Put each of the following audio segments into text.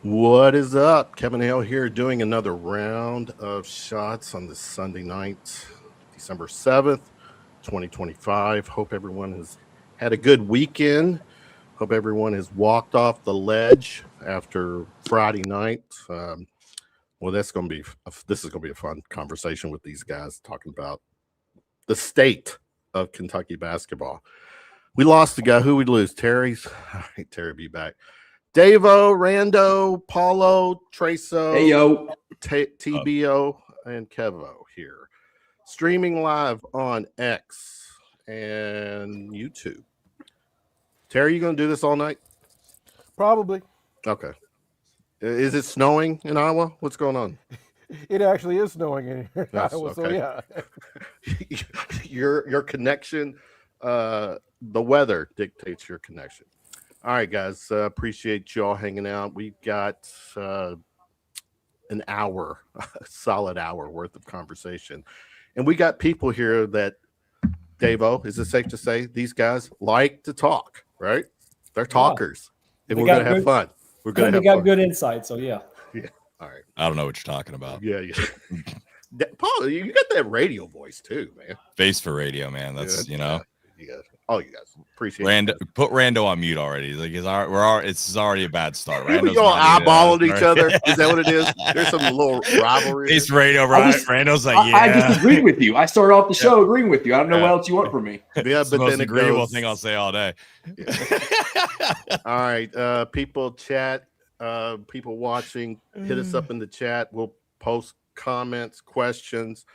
What is up? Kevin Hale here doing another round of shots on this Sunday night, December 7th, 2025. Hope everyone has had a good weekend. Hope everyone has walked off the ledge after Friday night. Well, this is going to be a fun conversation with these guys talking about the state of Kentucky basketball. We lost the guy. Who we lose? Terry's. All right, Terry be back. Davo, Rando, Paulo, Treso, hey yo, TBO, and Kevo here. Streaming live on X and YouTube. Terry, you going to do this all night? Probably. Okay. Is it snowing in Iowa? What's going on? It actually is snowing in here. Okay. So yeah. Your connection, the weather dictates your connection. All right, guys. Appreciate you all hanging out. We've got an hour, a solid hour worth of conversation. And we got people here that, Davo, is it safe to say these guys like to talk, right? They're talkers. And we're going to have fun. We're going to have fun. They got good insight, so yeah. Yeah. All right. I don't know what you're talking about. Yeah. Paul, you got that radio voice too, man. Face for radio, man. That's, Yeah. Oh, you guys appreciate Rando. it. Put Rando on mute already. Like it's already a bad start. You all eyeballing each other. Is that what it is? There's some little rivalry. Face for radio, right? Rando's like, yeah. I just agreed with you. I started off the show agreeing with you. I don't know what else you want from me. Yeah, It's the but most then it agreeable goes. thing I'll say all day. Yeah. All right, people chat. People watching, hit us up in the chat. We'll post comments, questions.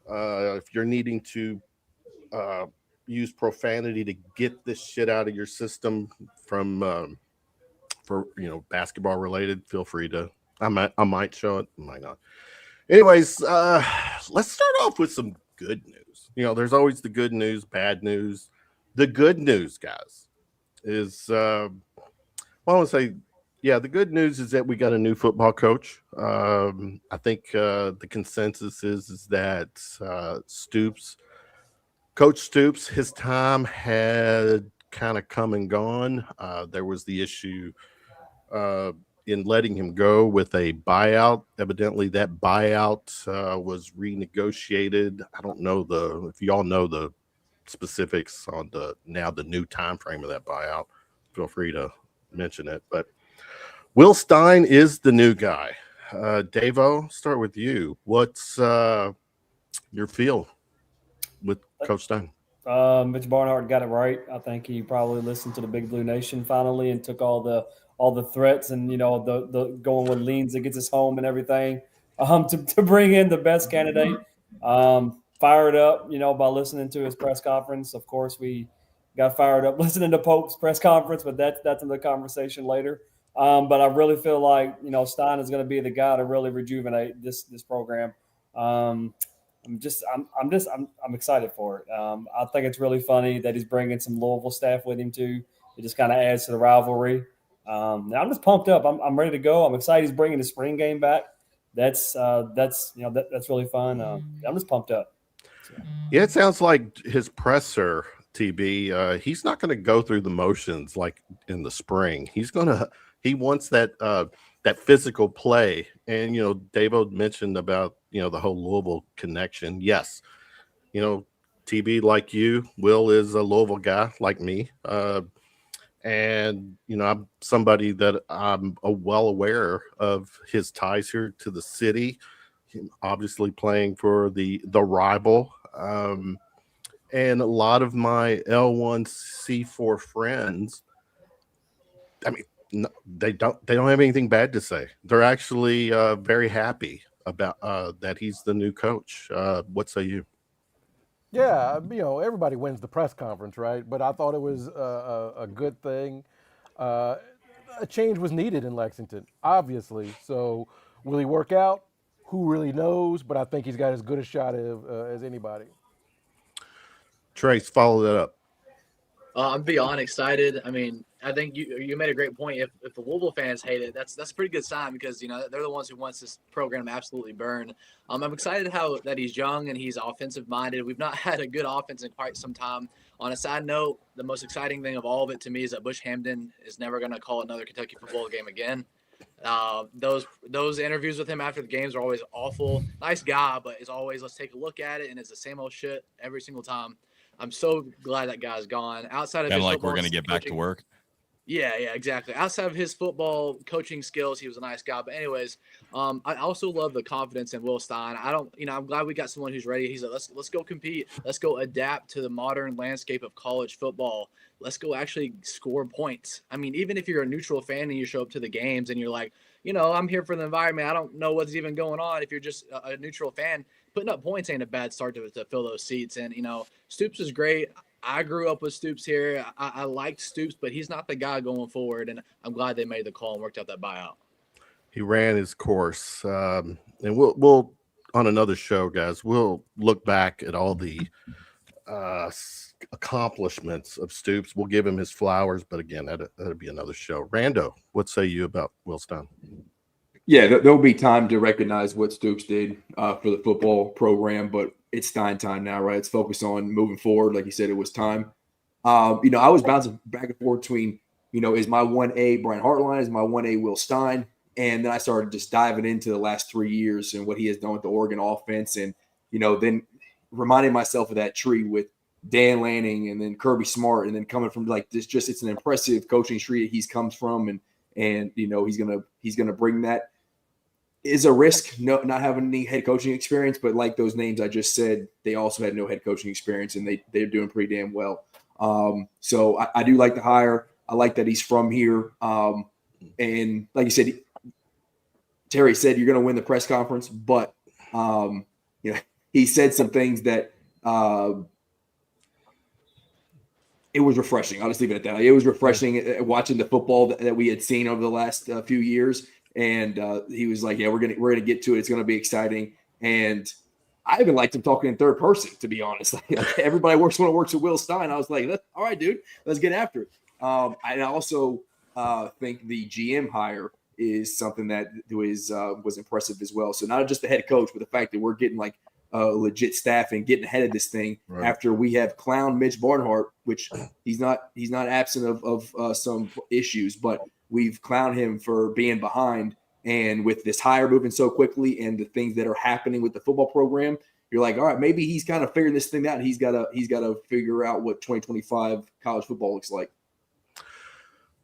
If you're needing to use profanity to get this shit out of your system from for basketball related, feel free to. I might show it, might not. Anyways, let's start off with some good news. There's always the good news, bad news. The good news, guys, is I want to say, the good news is that we got a new football coach. I think the consensus is that Coach Stoops, his time had kind of come and gone. There was the issue in letting him go with a buyout. Evidently, that buyout was renegotiated. I don't know if y'all know the specifics on the new time frame of that buyout. Feel free to mention it. But Will Stein is the new guy. Davo, start with you. What's your feel with Coach Stein? Mitch Barnhart got it right. I think he probably listened to the Big Blue Nation finally and took all the threats and the going with leans that gets us home and everything to bring in the best candidate. Fired up, by listening to his press conference. Of course, we got fired up listening to Pope's press conference, but that's another conversation later. But I really feel like, Stein is going to be the guy to really rejuvenate this program. I'm excited for it. I think it's really funny that he's bringing some Louisville staff with him too. It just kind of adds to the rivalry. I'm just pumped up. I'm ready to go. I'm excited he's bringing the spring game back. That's really fun. I'm just pumped up. Yeah, it sounds like his presser, TB. He's not going to go through the motions like in the spring. He wants that physical play. And Davo mentioned about the whole Louisville connection. Yes, TB, like you, Will is a Louisville guy like me. And I'm somebody that I'm well aware of his ties here to the city. Obviously playing for the rival. And a lot of my L1C4 friends, I mean, they don't have anything bad to say. They're actually very happy about that he's the new coach. What say you? Yeah, everybody wins the press conference, right? But I thought it was a good thing. A change was needed in Lexington, obviously. So will he work out? Who really knows? But I think he's got as good a shot as anybody. Trace, follow that up. I'm beyond excited. I mean, I think you made a great point. If the Louisville fans hate it, that's a pretty good sign because they're the ones who wants this program to absolutely burn. I'm excited that he's young and he's offensive minded. We've not had a good offense in quite some time. On a side note, the most exciting thing of all of it to me is that Bush Hamden is never going to call another Kentucky football game again. Those interviews with him after the games are always awful. Nice guy, but it's always let's take a look at it, and it's the same old shit every single time. I'm so glad that guy's gone. Outside of his like football we're gonna get back to work. Yeah, exactly. Outside of his football coaching skills, he was a nice guy. But anyways, I also love the confidence in Will Stein. I'm glad we got someone who's ready. He's like, let's go compete. Let's go adapt to the modern landscape of college football. Let's go actually score points. I mean, even if you're a neutral fan and you show up to the games and you're like, I'm here for the environment. I don't know what's even going on. If you're just a neutral fan, putting up points ain't a bad start to fill those seats. And, Stoops is great. I grew up with Stoops here. I liked Stoops, but he's not the guy going forward. And I'm glad they made the call and worked out that buyout. He ran his course. And we'll on another show, guys, we'll look back at all the accomplishments of Stoops. We'll give him his flowers. But again, that'd be another show. Rando, what say you about Will Stein? Yeah, there'll be time to recognize what Stoops did for the football program, but it's Stein time now, right? It's focused on moving forward. Like you said, it was time. I was bouncing back and forth between, is my 1A Brian Hartline, is my 1A Will Stein? And then I started just diving into the last 3 years and what he has done with the Oregon offense. And, then reminding myself of that tree with Dan Lanning and then Kirby Smart and then coming from like this, just it's an impressive coaching tree he's comes from. And he's gonna bring that. Is a risk not having any head coaching experience, but like those names I just said, they also had no head coaching experience, and they're doing pretty damn well. So I do like the hire. I like that he's from here. And like you said, Terry said you're going to win the press conference, but he said some things that it was refreshing. I'll just leave it at that. It was refreshing watching the football that we had seen over the last few years. And he was like, "Yeah, we're gonna get to it. It's gonna be exciting." And I even liked him talking in third person, to be honest. Like, everybody works with Will Stein. I was like, "All right, dude, let's get after it." And I also think the GM hire is something that was impressive as well. So not just the head coach, but the fact that we're getting like legit staff and getting ahead of this thing after we have clowned Mitch Barnhart, which he's not absent of some issues, but we've clowned him for being behind. And with this hire moving so quickly and the things that are happening with the football program, you're like, all right, maybe he's kind of figuring this thing out. He's got to figure out what 2025 college football looks like.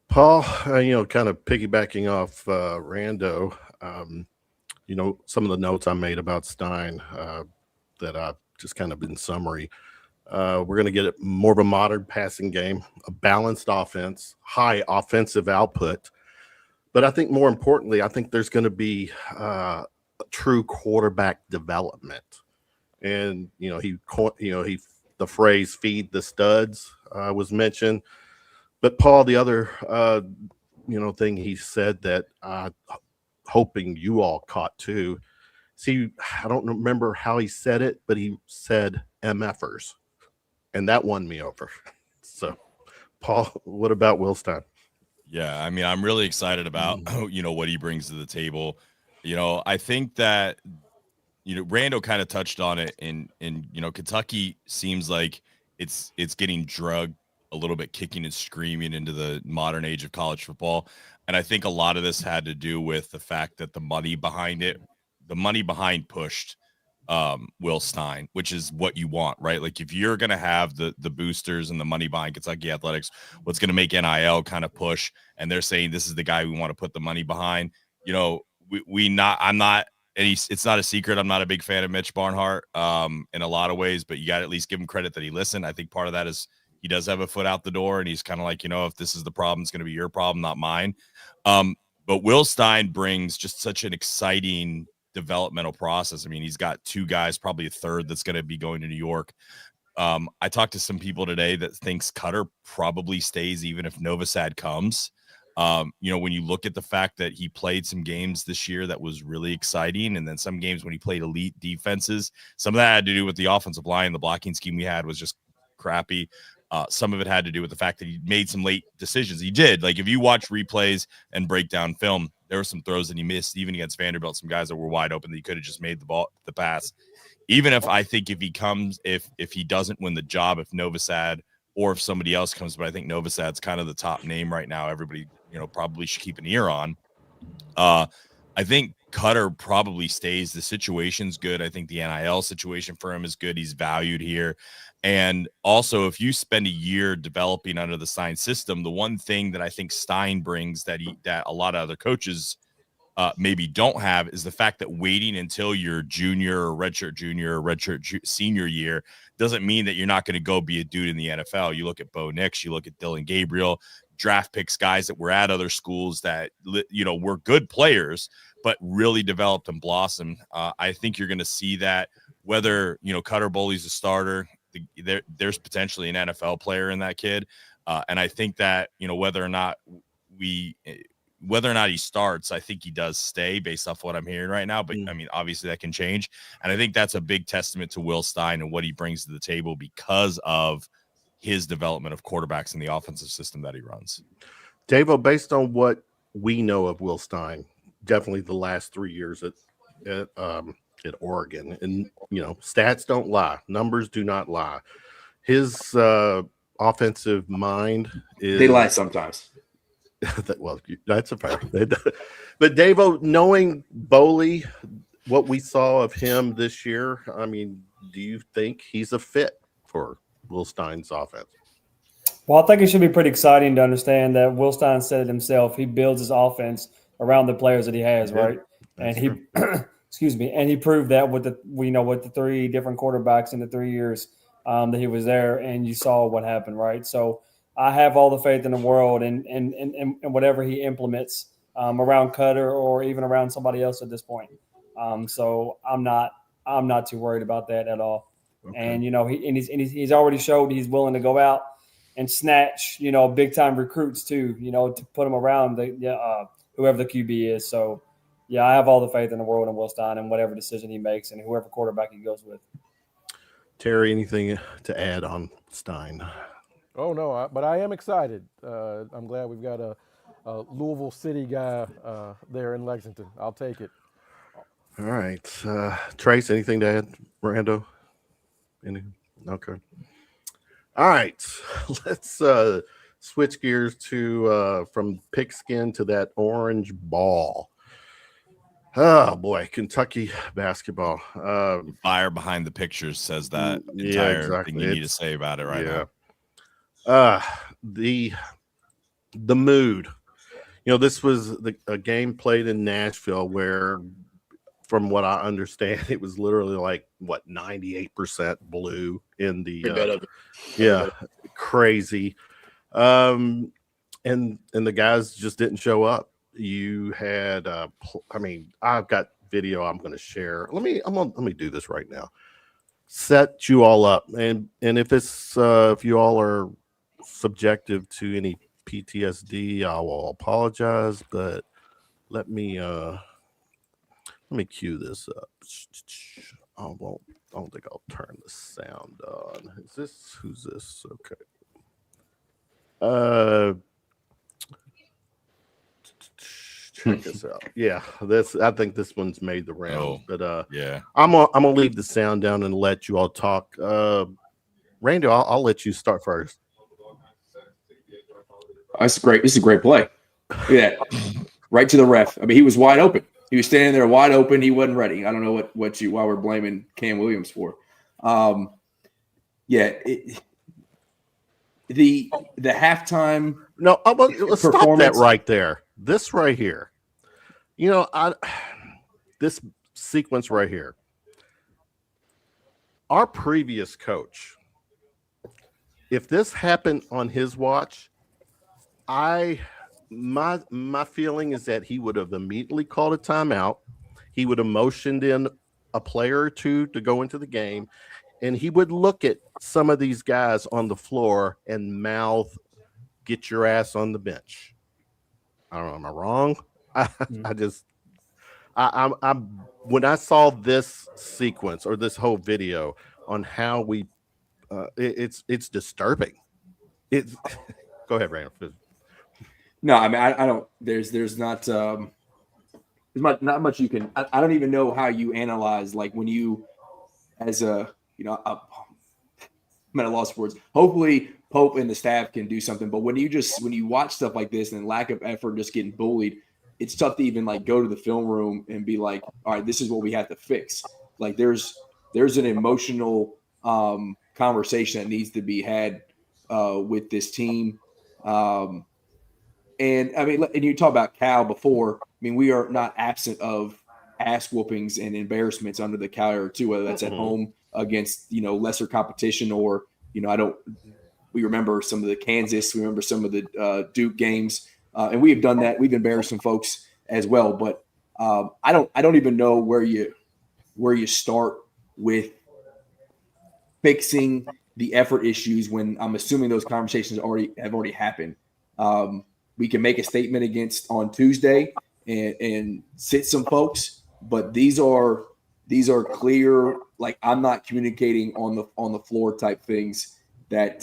Paul, kind of piggybacking off Rando, some of the notes I made about Stein that I've just kind of in summary. We're going to get more of a modern passing game, a balanced offense, high offensive output. But I think more importantly, I think there's going to be true quarterback development. And, the phrase "feed the studs" was mentioned. But Paul, the other thing he said that hoping you all caught too. See, I don't remember how he said it, but he said MFers, and that won me over. So, Paul, what about Will Stein? Yeah, I mean, I'm really excited about what he brings to the table. I think that Rando kind of touched on it in Kentucky seems like it's getting drugged a little bit, kicking and screaming into the modern age of college football. And I think a lot of this had to do with the fact that the money behind pushed Will Stein, which is what you want, right? Like if you're going to have the boosters and the money behind Kentucky athletics, what's going to make NIL kind of push, and they're saying this is the guy we want to put the money behind. It's not a secret. I'm not a big fan of Mitch Barnhart in a lot of ways, but you got to at least give him credit that he listened. I think part of that is he does have a foot out the door, and he's kind of like, if this is the problem, it's going to be your problem, not mine. But Will Stein brings just such an exciting developmental process. I mean, he's got two guys, probably a third that's going to be going to New York. I talked to some people today that thinks Cutter probably stays even if Novosad comes. When you look at the fact that he played some games this year that was really exciting, and then some games when he played elite defenses, some of that had to do with the offensive line. The blocking scheme we had was just crappy. Some of it had to do with the fact that he made some late decisions. He did. Like if you watch replays and break down film, there were some throws that he missed, even against Vanderbilt, some guys that were wide open that he could have just made the pass. Even if he doesn't win the job, if Novosad or if somebody else comes, but I think Novosad's kind of the top name right now. Everybody, probably should keep an ear on. I think Cutter probably stays. The situation's good. I think the NIL situation for him is good. He's valued here. And also, if you spend a year developing under the Stein system, the one thing that I think Stein brings that a lot of other coaches maybe don't have is the fact that waiting until your junior or redshirt senior year doesn't mean that you're not going to go be a dude in the NFL. You look at Bo Nix, you look at Dylan Gabriel, draft picks, guys that were at other schools that, were good players, but really developed and blossomed. I think you're going to see that whether, Cutter Boley's a starter, there's potentially an NFL player in that kid. And I think that, whether or not he starts, I think he does stay based off what I'm hearing right now. But I mean, obviously that can change. And I think that's a big testament to Will Stein and what he brings to the table because of his development of quarterbacks in the offensive system that he runs. Davo, based on what we know of Will Stein, definitely the last 3 years at Oregon, and stats don't lie, numbers do not lie. His offensive mind They lie sometimes. Well, that's a fact. But Davo, knowing Boley, what we saw of him this year, I mean, do you think he's a fit for Will Stein's offense? Well, I think it should be pretty exciting to understand that Will Stein said it himself. He builds his offense around the players that he has, right? That's and he, and he proved that with the three different quarterbacks in the 3 years that he was there, and you saw what happened, right? So I have all the faith in the world in whatever he implements around Cutter or even around somebody else at this point. So I'm not too worried about that at all. Okay. And he's already showed he's willing to go out and snatch big time recruits too. To put them around whoever the QB is. So yeah, I have all the faith in the world in Will Stein and whatever decision he makes and whoever quarterback he goes with. Terry, anything to add on Stein? Oh no, but I am excited. I'm glad we've got a Louisville City guy there in Lexington. I'll take it. All right, Trace, anything to add? Rando? Okay. All right, let's switch gears to from pigskin to that orange ball. Oh boy, Kentucky basketball. Fire behind the pictures says that entire thing you need to say about it right now. The mood. This was a game played in Nashville where, from what I understand, it was literally like 98% blue in the crazy. And the guys just didn't show up. You had I've got video I'm going to share. Let me do this right now. Set you all up, and if it's if you all are subjective to any PTSD, I will apologize, but let me cue this up. I don't think I'll turn the sound on. Who's this? Okay. Check this out. Yeah, I think this one's made the rounds. But yeah, I'm gonna leave the sound down and let you all talk. Rando, I'll let you start first. That's great. This is a great play. Look at that. Right to the ref. I mean, he was wide open. He was standing there wide open. He wasn't ready. I don't know why we're blaming Cam Williams for. The halftime. No, let's stop that right there. This right here. This sequence right here. Our previous coach, if this happened on his watch, my feeling is that he would have immediately called a timeout. He would have motioned in a player or two to go into the game, and he would look at some of these guys on the floor and mouth, "Get your ass on the bench." I don't know. Am I wrong? When I saw this sequence or this whole video on how we, it's disturbing. Go ahead, Rand. No, I mean, I don't. There's not not much you can. I don't even know how you analyze, like, when you, as a, I'm at a loss for words. Hopefully Pope and the staff can do something, but when you watch stuff like this and lack of effort, just getting bullied, it's tough to even like go to the film room and be like, all right, this is what we have to fix. Like there's an emotional conversation that needs to be had with this team. And I mean, and you talk about Cal before. I mean, we are not absent of ass whoopings and embarrassments under the Cal era too, whether that's at home against, lesser competition or, we remember some of the Kansas, we remember some of the Duke games. And we have done that. We've embarrassed some folks as well, but I don't even know where you start with fixing the effort issues when I'm assuming those conversations have already happened. We can make a statement on Tuesday and sit some folks, but these are clear, like, I'm not communicating on the floor type things that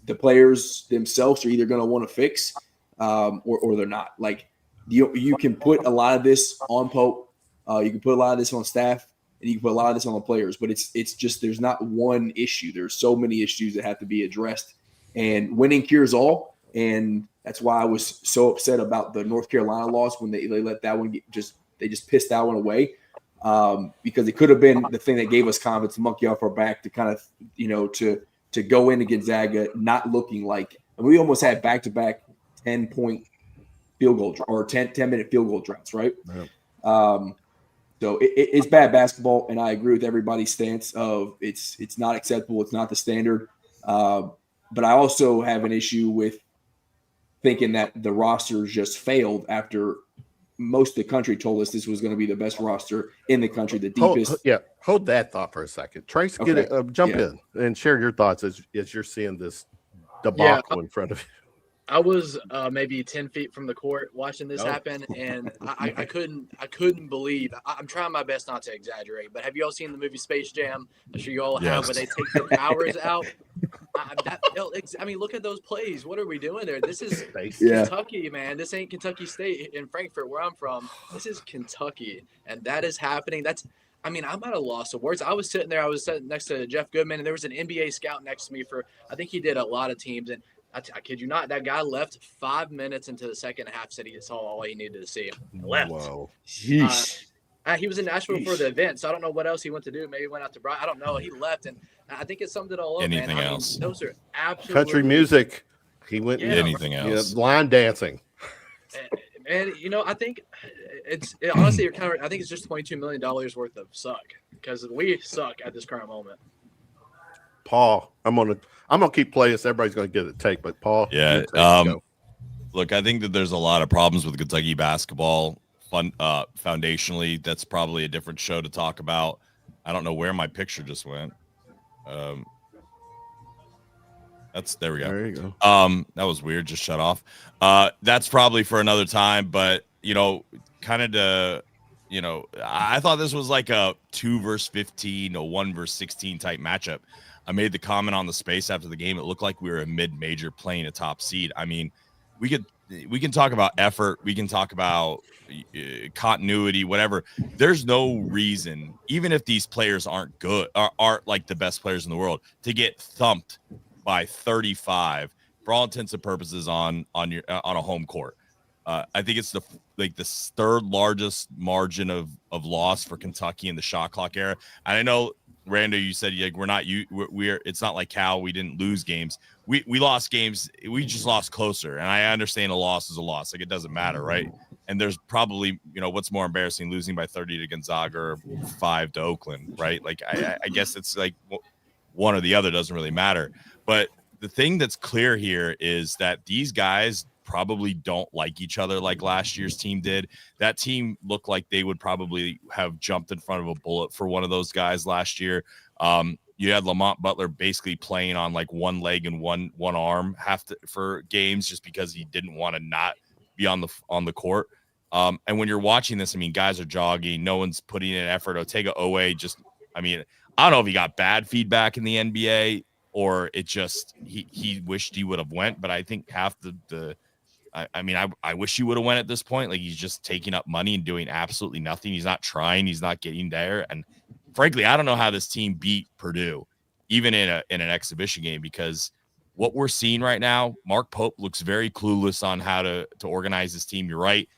the players themselves are either going to want to fix or they're not. Like you can put a lot of this on Pope, you can put a lot of this on staff, and you can put a lot of this on the players. But it's just there's not one issue. There's so many issues that have to be addressed, and winning cures all. And that's why I was so upset about the North Carolina loss when they let that one they just pissed that one away because it could have been the thing that gave us confidence, monkey off our back to kind of to go into Gonzaga not looking like. And we almost had back-to-back 10-point field goal or 10-minute field goal droughts, right? Yeah. So it's bad basketball, and I agree with everybody's stance of it's not acceptable, it's not the standard. But I also have an issue with thinking that the roster just failed after most of the country told us this was going to be the best roster in the country, the deepest. Hold that thought for a second. Trace, jump in and share your thoughts as you're seeing this debacle in front of you. I was maybe 10 feet from the court watching this happen, and I couldn't believe. I'm trying my best not to exaggerate, but have you all seen the movie Space Jam? I'm sure you all have, where they take their powers out. I mean, look at those plays. What are we doing there? This is Kentucky, man. This ain't Kentucky State in Frankfurt, where I'm from. This is Kentucky, and that is happening. I'm at a loss of words. I was sitting next to Jeff Goodman, and there was an NBA scout next to me I think he did a lot of teams, and I kid you not, that guy left 5 minutes into the second half, said he saw all he needed to see. Left. Whoa. He was in Nashville for the event, so I don't know what else he went to do. Maybe he went out to Brighton. I don't know. He left, and I think it summed it all up. Anything man. else? Those are absolutely country music. He went anything else. Line dancing. And I think honestly, I think it's just $22 million worth of suck, because we suck at this current moment. Paul, I'm gonna keep playing this. Everybody's gonna get a take, but Paul, look, I think that there's a lot of problems with Kentucky basketball. Foundationally, that's probably a different show to talk about. I don't know where my picture just went. There we go. There you go. That was weird. Just shut off. That's probably for another time, but kind of I thought this was like a 2 versus 15, a 1 versus 16 type matchup. I made the comment on the space after the game. It looked like we were a mid-major playing a top seed. I mean, we can talk about effort. We can talk about continuity, whatever. There's no reason, even if these players aren't good, aren't like the best players in the world, to get thumped by 35 for all intents and purposes on a home court. I think it's the third largest margin of loss for Kentucky in the shot clock era. And I know, Rando, you said we're it's not like Cal. We didn't lose games. We lost games. We just lost closer. And I understand a loss is a loss. Like, it doesn't matter, right? And there's probably, what's more embarrassing, losing by 30 to Gonzaga or 5 to Oakland, right? Like, I guess it's like one or the other, doesn't really matter. But the thing that's clear here is that these guys probably don't like each other like last year's team did. That team looked like they would probably have jumped in front of a bullet for one of those guys last year. You had Lamont Butler basically playing on like one leg and one arm for games just because he didn't want to not be on the court. And when you're watching this, I mean, guys are jogging. No one's putting in effort. Otega Owe I don't know if he got bad feedback in the NBA or it just he wished he would have went. But I think half I wish he would have went at this point. Like, he's just taking up money and doing absolutely nothing. He's not trying. He's not getting there. And frankly, I don't know how this team beat Purdue, even in an exhibition game, because what we're seeing right now, Mark Pope looks very clueless on how to organize his team. You're right.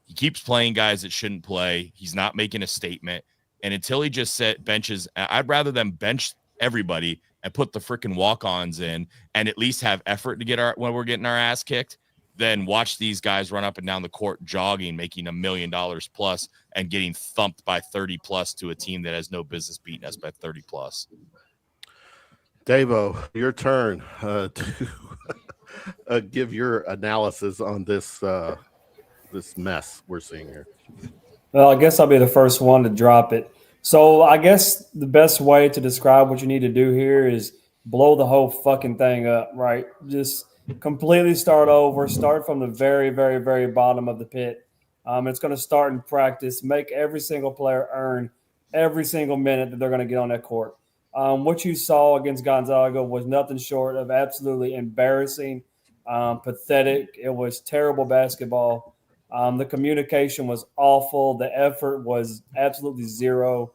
He keeps playing guys that shouldn't play. He's not making a statement. And until he just benches, I'd rather them bench everybody and put the freaking walk-ons in and at least have effort to get when we're getting our ass kicked, then watch these guys run up and down the court jogging, making $1 million plus and getting thumped by 30 plus to a team that has no business beating us by 30 plus. Davo, your turn to give your analysis on this mess we're seeing here. Well, I guess I'll be the first one to drop it. So I guess the best way to describe what you need to do here is blow the whole fucking thing up, right? Just completely start over, start from the very, very, very bottom of the pit. It's going to start in practice, make every single player earn every single minute that they're going to get on that court. What you saw against Gonzaga was nothing short of absolutely embarrassing, pathetic. It was terrible basketball. The communication was awful. The effort was absolutely zero.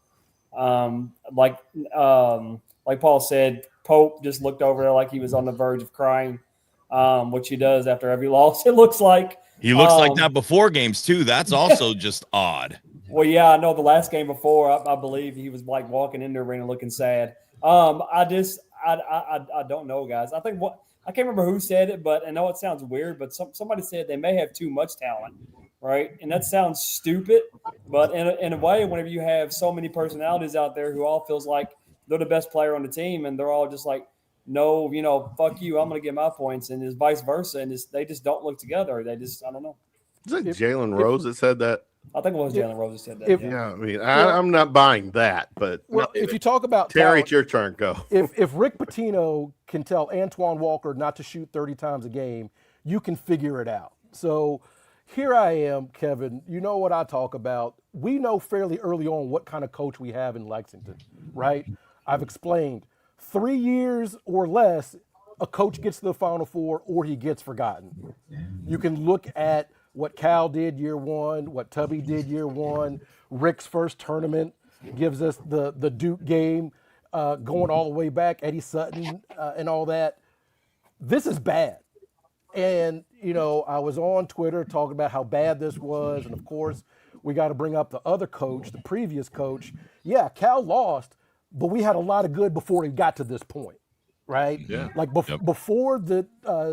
Like Paul said, Pope just looked over there like he was on the verge of crying. Which he does after every loss. It looks like he looks like that before games too. That's also just odd. Well, yeah, I know the last game before, I believe he was like walking in the arena looking sad. I don't know, guys. I can't remember who said it, but I know it sounds weird, but somebody said they may have too much talent, right? And that sounds stupid, but in a way, whenever you have so many personalities out there who all feels like they're the best player on the team, and they're all just like, no, fuck you, I'm going to get my points, and it's vice versa, and they just don't look together. They just, I don't know. Is it Jalen Rose that said that? I think it was Jalen Rose that said that. Yeah, I'm not buying that, but if you talk about Terry, talent, it's your turn. Go. If Rick Pitino can tell Antoine Walker not to shoot 30 times a game, you can figure it out. So here I am, Kevin. You know what I talk about. We know fairly early on what kind of coach we have in Lexington, right? I've explained 3 years or less, a coach gets to the Final Four or he gets forgotten. You can look at what Cal did year one, what Tubby did year one. Rick's first tournament gives us the Duke game going all the way back, Eddie Sutton and all that. This is bad. And, I was on Twitter talking about how bad this was. And, of course, we got to bring up the other coach, the previous coach. Yeah, Cal lost, but we had a lot of good before he got to this point. Right? Yeah. Like before the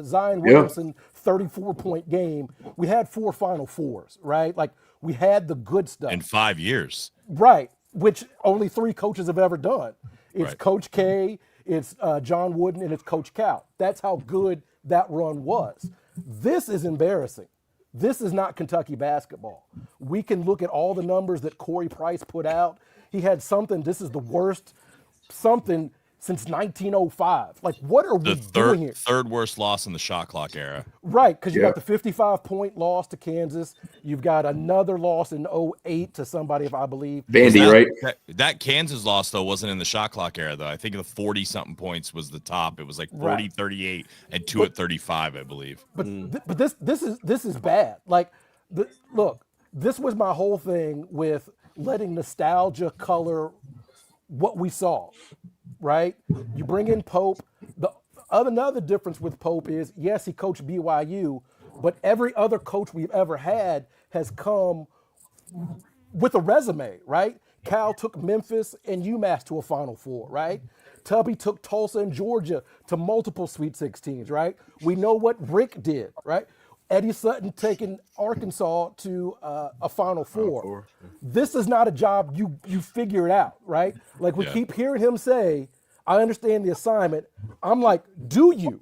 Zion Williamson 34-point game, we had 4 Final Fours, right? Like we had the good stuff. In 5 years. Right, which only 3 coaches have ever done. It's Right. Coach K, it's John Wooden, and it's Coach Cal. That's how good that run was. This is embarrassing. This is not Kentucky basketball. We can look at all the numbers that Corey Price put out. He had something, this is the worst, something since 1905. Like, what are we The doing here? third worst loss in the shot clock era. Right, because you Yeah. got the 55-point loss to Kansas. You've got another loss in 08 to somebody, if I believe. Vandy, that, right? That Kansas loss, though, wasn't in the shot clock era, though. I think the 40-something points was the top. It was like 40, Right. 38, and 2 at 35, I believe. But this is bad. Like, look, this was my whole thing with letting nostalgia color what we saw, right? You bring in Pope. Another difference with Pope is, yes, he coached BYU, but every other coach we've ever had has come with a resume, right? Cal took Memphis and UMass to a Final Four, right? Tubby took Tulsa and Georgia to multiple Sweet 16s, right? We know what Rick did, right? Eddie Sutton taking Arkansas to a Final Four. This is not a job you figure it out, right? Like, we keep hearing him say, I understand the assignment. I'm like, do you?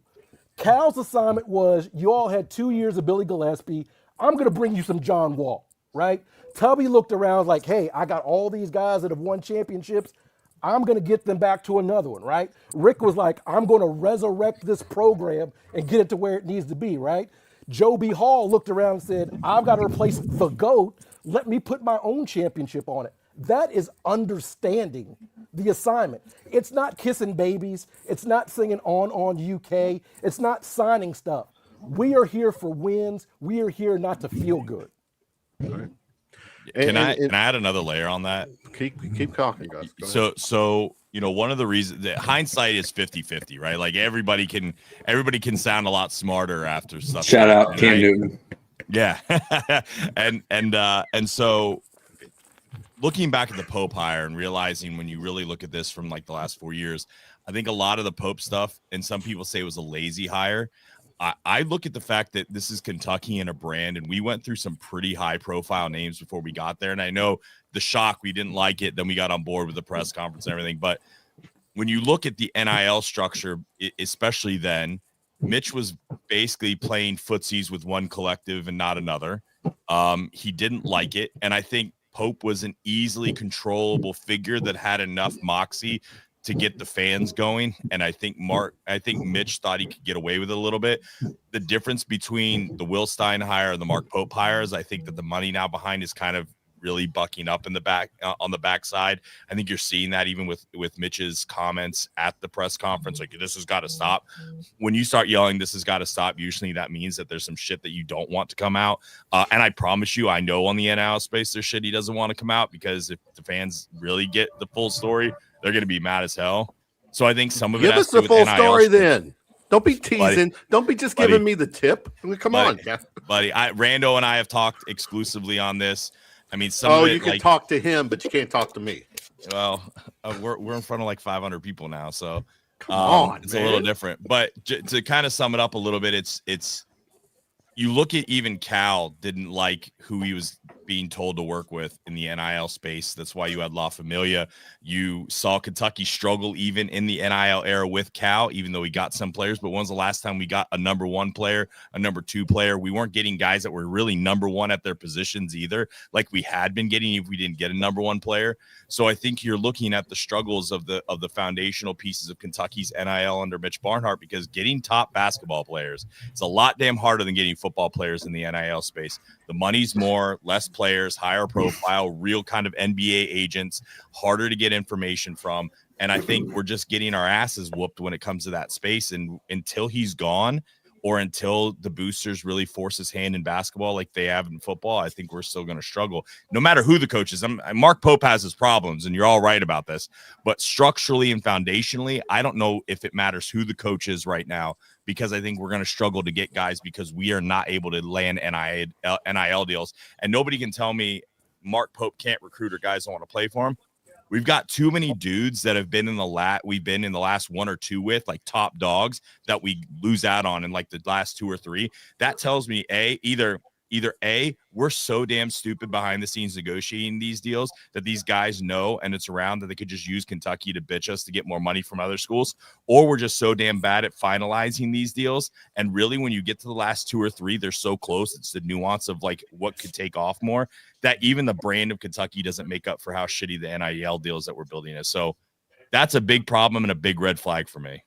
Cal's assignment was, you all had 2 years of Billy Gillispie. I'm going to bring you some John Wall, right? Tubby looked around like, hey, I got all these guys that have won championships. I'm going to get them back to another one, right? Rick was like, I'm going to resurrect this program and get it to where it needs to be, right? Joe B. Hall looked around and said, I've got to replace the GOAT. Let me put my own championship on it. That is understanding the assignment. It's not kissing babies. It's not singing on UK. It's not signing stuff. We are here for wins. We are here not to feel good. Can I add another layer on that? Keep talking, guys. Go ahead. So one of the reasons that hindsight is 50-50, right? Like everybody can sound a lot smarter after stuff. Shout out and Cam Newton. Yeah. and so looking back at the Pope hire and realizing when you really look at this from like the last 4 years, I think a lot of the Pope stuff, and some people say it was a lazy hire. I look at the fact that this is Kentucky and a brand, and we went through some pretty high-profile names before we got there. And I know the shock, we didn't like it. Then we got on board with the press conference and everything. But when you look at the NIL structure, especially then, Mitch was basically playing footsies with one collective and not another. He didn't like it. And I think Pope was an easily controllable figure that had enough moxie to get the fans going. And I think Mitch thought he could get away with it a little bit. The difference between the Will Stein hire and the Mark Pope hires, I think that the money now behind is kind of really bucking up in the back on the backside. I think you're seeing that even with Mitch's comments at the press conference, like, this has got to stop. When you start yelling, this has got to stop, usually that means that there's some shit that you don't want to come out. And I promise you, I know on the NIL space, there's shit he doesn't want to come out, because if the fans really get the full story, they're going to be mad as hell. So I think some of it Give has us to do the with full NIL story stuff. then. Don't be teasing. Don't be just giving me the tip. I mean, come on, buddy. Rando and I have talked exclusively on this. I mean, some of it, you can like, talk to him, but you can't talk to me. Well, we're in front of like 500 people now, so Come on, it's man. a little different. But to kind of sum it up a little bit, it's you look at even Cal didn't like who he was being told to work with in the NIL space. That's why you had La Familia. You saw Kentucky struggle even in the NIL era with Cal, even though he got some players. But when's the last time we got a number one player, a number two player? We weren't getting guys that were really number one at their positions either, like we had been getting if we didn't get a number one player. So I think you're looking at the struggles of the foundational pieces of Kentucky's NIL under Mitch Barnhart, because getting top basketball players, it's a lot damn harder than getting football players in the NIL space. The money's more, less players, higher profile, real kind of NBA agents, harder to get information from. And I think we're just getting our asses whooped when it comes to that space. And until he's gone, or until the boosters really force his hand in basketball like they have in football, I think we're still going to struggle, no matter who the coach is. Mark Pope has his problems, and you're all right about this. But structurally and foundationally, I don't know if it matters who the coach is right now, because I think we're going to struggle to get guys because we are not able to land NIL deals. And nobody can tell me Mark Pope can't recruit or guys don't want to play for him. We've got too many dudes that have been we've been in the last one or two with, like, top dogs that we lose out on in like the last two or three. That tells me either we're so damn stupid behind the scenes negotiating these deals that these guys know, and it's around that they could just use Kentucky to bitch us to get more money from other schools, or we're just so damn bad at finalizing these deals. And really, when you get to the last two or three, they're so close. It's the nuance of like what could take off more, that even the brand of Kentucky doesn't make up for how shitty the NIL deals that we're building is. So That's a big problem and a big red flag for me.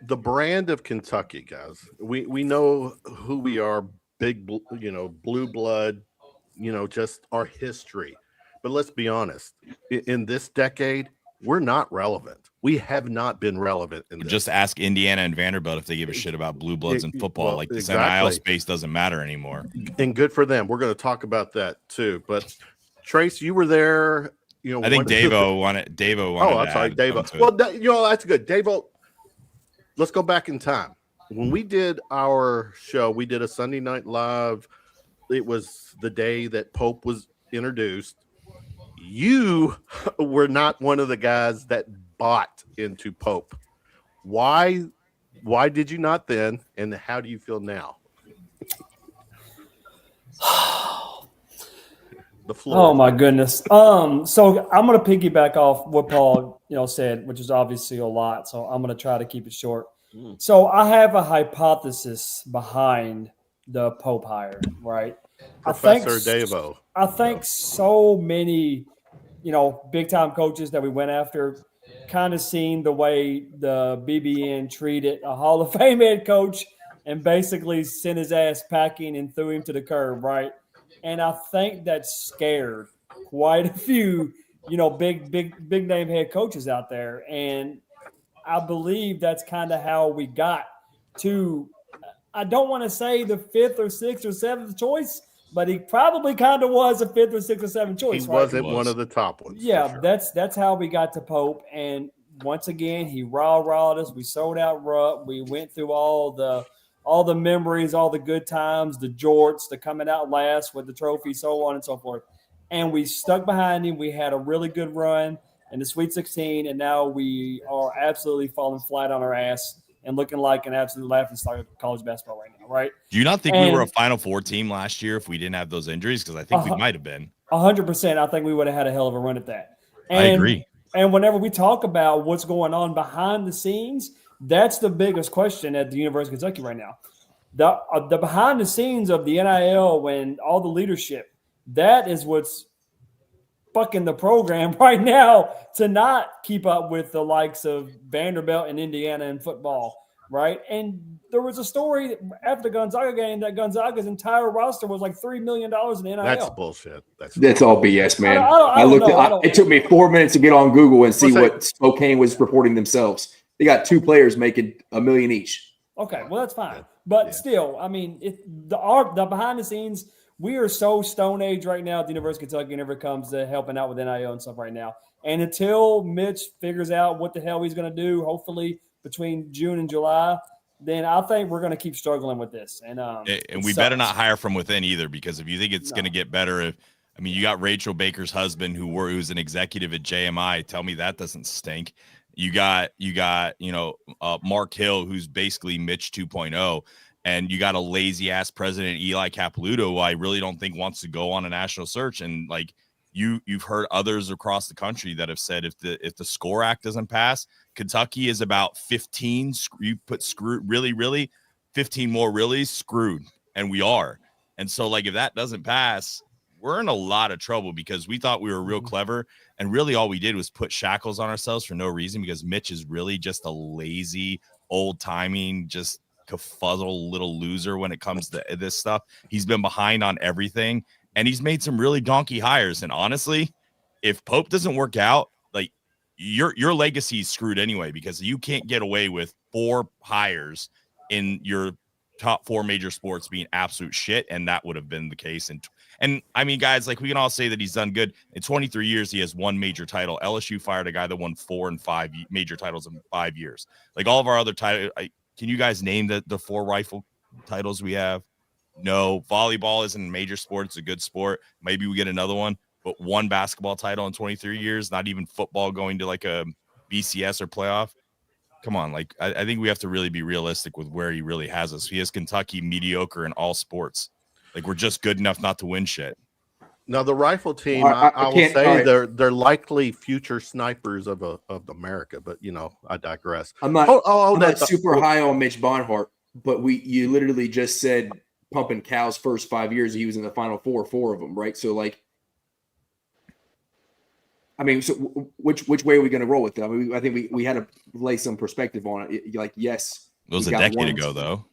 The brand of Kentucky, guys. We know who we are, big, blue blood, just our history. But let's be honest, in this decade, we're not relevant. We have not been relevant in this. Just ask Indiana and Vanderbilt if they give a shit about blue bloods in football. Well, like this exactly. NIL space doesn't matter anymore. And good for them. We're going to talk about that too. But Trace, you were there. I think Davo wanted. Oh, I'm sorry, Davo. Well, that's good. Davo, let's go back in time. When we did our show, we did a Sunday Night Live. It was the day that Pope was introduced. You were not one of the guys that bought into Pope. Why did you not then? And how do you feel now? The floor. Oh my goodness. So I'm gonna piggyback off what Paul, said, which is obviously a lot. So I'm gonna try to keep it short. So I have a hypothesis behind the Pope hire, right? Professor Davo. I think so many, big time coaches that we went after kind of seen the way the BBN treated a Hall of Fame head coach and basically sent his ass packing and threw him to the curb, right? And I think that scared quite a few, big name head coaches out there. And I believe that's kind of how we got to, I don't want to say the 5th or 6th or 7th choice, but he probably kind of was a 5th or 6th or 7th choice. He wasn't one of the top ones. Yeah, sure. that's how we got to Pope. And once again, he rawed us. We sold out Rupp. We went through all the memories, all the good times, the jorts, the coming out last with the trophy, so on and so forth. And we stuck behind him. We had a really good run in the Sweet 16, and now we are absolutely falling flat on our ass and looking like an absolute laughingstock of college basketball right now, right? Do you not think we were a Final Four team last year if we didn't have those injuries? Because I think we might have been. 100%. I think we would have had a hell of a run at that. I agree. And whenever we talk about what's going on behind the scenes, that's the biggest question at the University of Kentucky right now. The behind the scenes of the NIL and all the leadership, that is what's fucking the program right now to not keep up with the likes of Vanderbilt and Indiana in football, right? And there was a story after the Gonzaga game that Gonzaga's entire roster was like $3 million in NIL. That's bullshit. That's all BS, man. I looked. It took me 4 minutes to get on Google and see what Spokane was reporting themselves. They got 2 players making $1 million each. Okay, well that's fine, but still, I mean, the behind the scenes. We are so Stone Age right now at the University of Kentucky whenever it comes to helping out with NIL and stuff right now. And until Mitch figures out what the hell he's going to do, hopefully between June and July, then I think we're going to keep struggling with this. And we better not hire from within either, because if you think it's going to get better, you got Rachel Baker's husband who's an executive at JMI. Tell me that doesn't stink. You got Mark Hill, who's basically Mitch 2.0. And you got a lazy ass president, Eli Capilouto, who I really don't think wants to go on a national search. And like you've heard others across the country that have said if the SCORE Act doesn't pass, Kentucky is about 15. You put screwed, really 15 more really screwed, and we are. And so like if that doesn't pass, we're in a lot of trouble because we thought we were real clever, and really all we did was put shackles on ourselves for no reason because Mitch is really just a lazy, old timing, just fuzzle little loser when it comes to this stuff. He's been behind on everything, and he's made some really donkey hires. And honestly, if Pope doesn't work out, like your legacy is screwed anyway, because you can't get away with 4 hires in your top 4 major sports being absolute shit. And that would have been the case. And I mean, guys, like we can all say that he's done good. In 23 years, he has 1 major title. LSU fired a guy that won 4 and 5 major titles in 5 years. Like all of our other titles, can you guys name the 4 rifle titles we have? No. Volleyball isn't a major sport. It's a good sport. Maybe we get another one, but 1 basketball title in 23 years, not even football going to like a BCS or playoff. Come on. Like, I think we have to really be realistic with where he really has us. He has Kentucky mediocre in all sports. Like, we're just good enough not to win shit. Now the rifle team, I will say they're likely future snipers of America, but I digress. I'm not super high on Mitch Barnhart, but you literally just said pumping Cal's first 5 years he was in the Final Four, 4 of them, right? So like, I mean, so which way are we going to roll with that? I mean, I think we had to lay some perspective on it. Like, yes, It was we a got decade ago, though.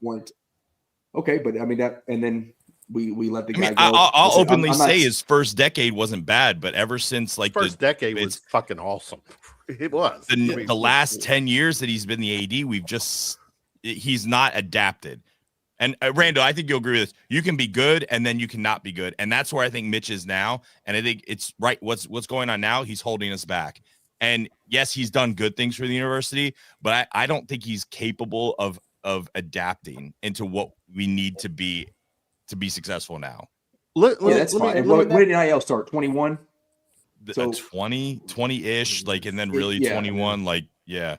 Okay, but I mean that, and then we let the I guy mean, go. I'll Listen, openly I'm not, say his first decade wasn't bad, but ever since like First decade was fucking awesome. It was. the last 10 years that he's been the AD, he's not adapted. And Rando, I think you'll agree with this. You can be good and then you cannot be good. And that's where I think Mitch is now. And I think it's right. What's going on now? He's holding us back. And yes, he's done good things for the university, but I don't think he's capable of adapting into what we need to be successful now. That's fine. When did NIL start? 21? So 20-ish, like, and then really 21, like, yeah.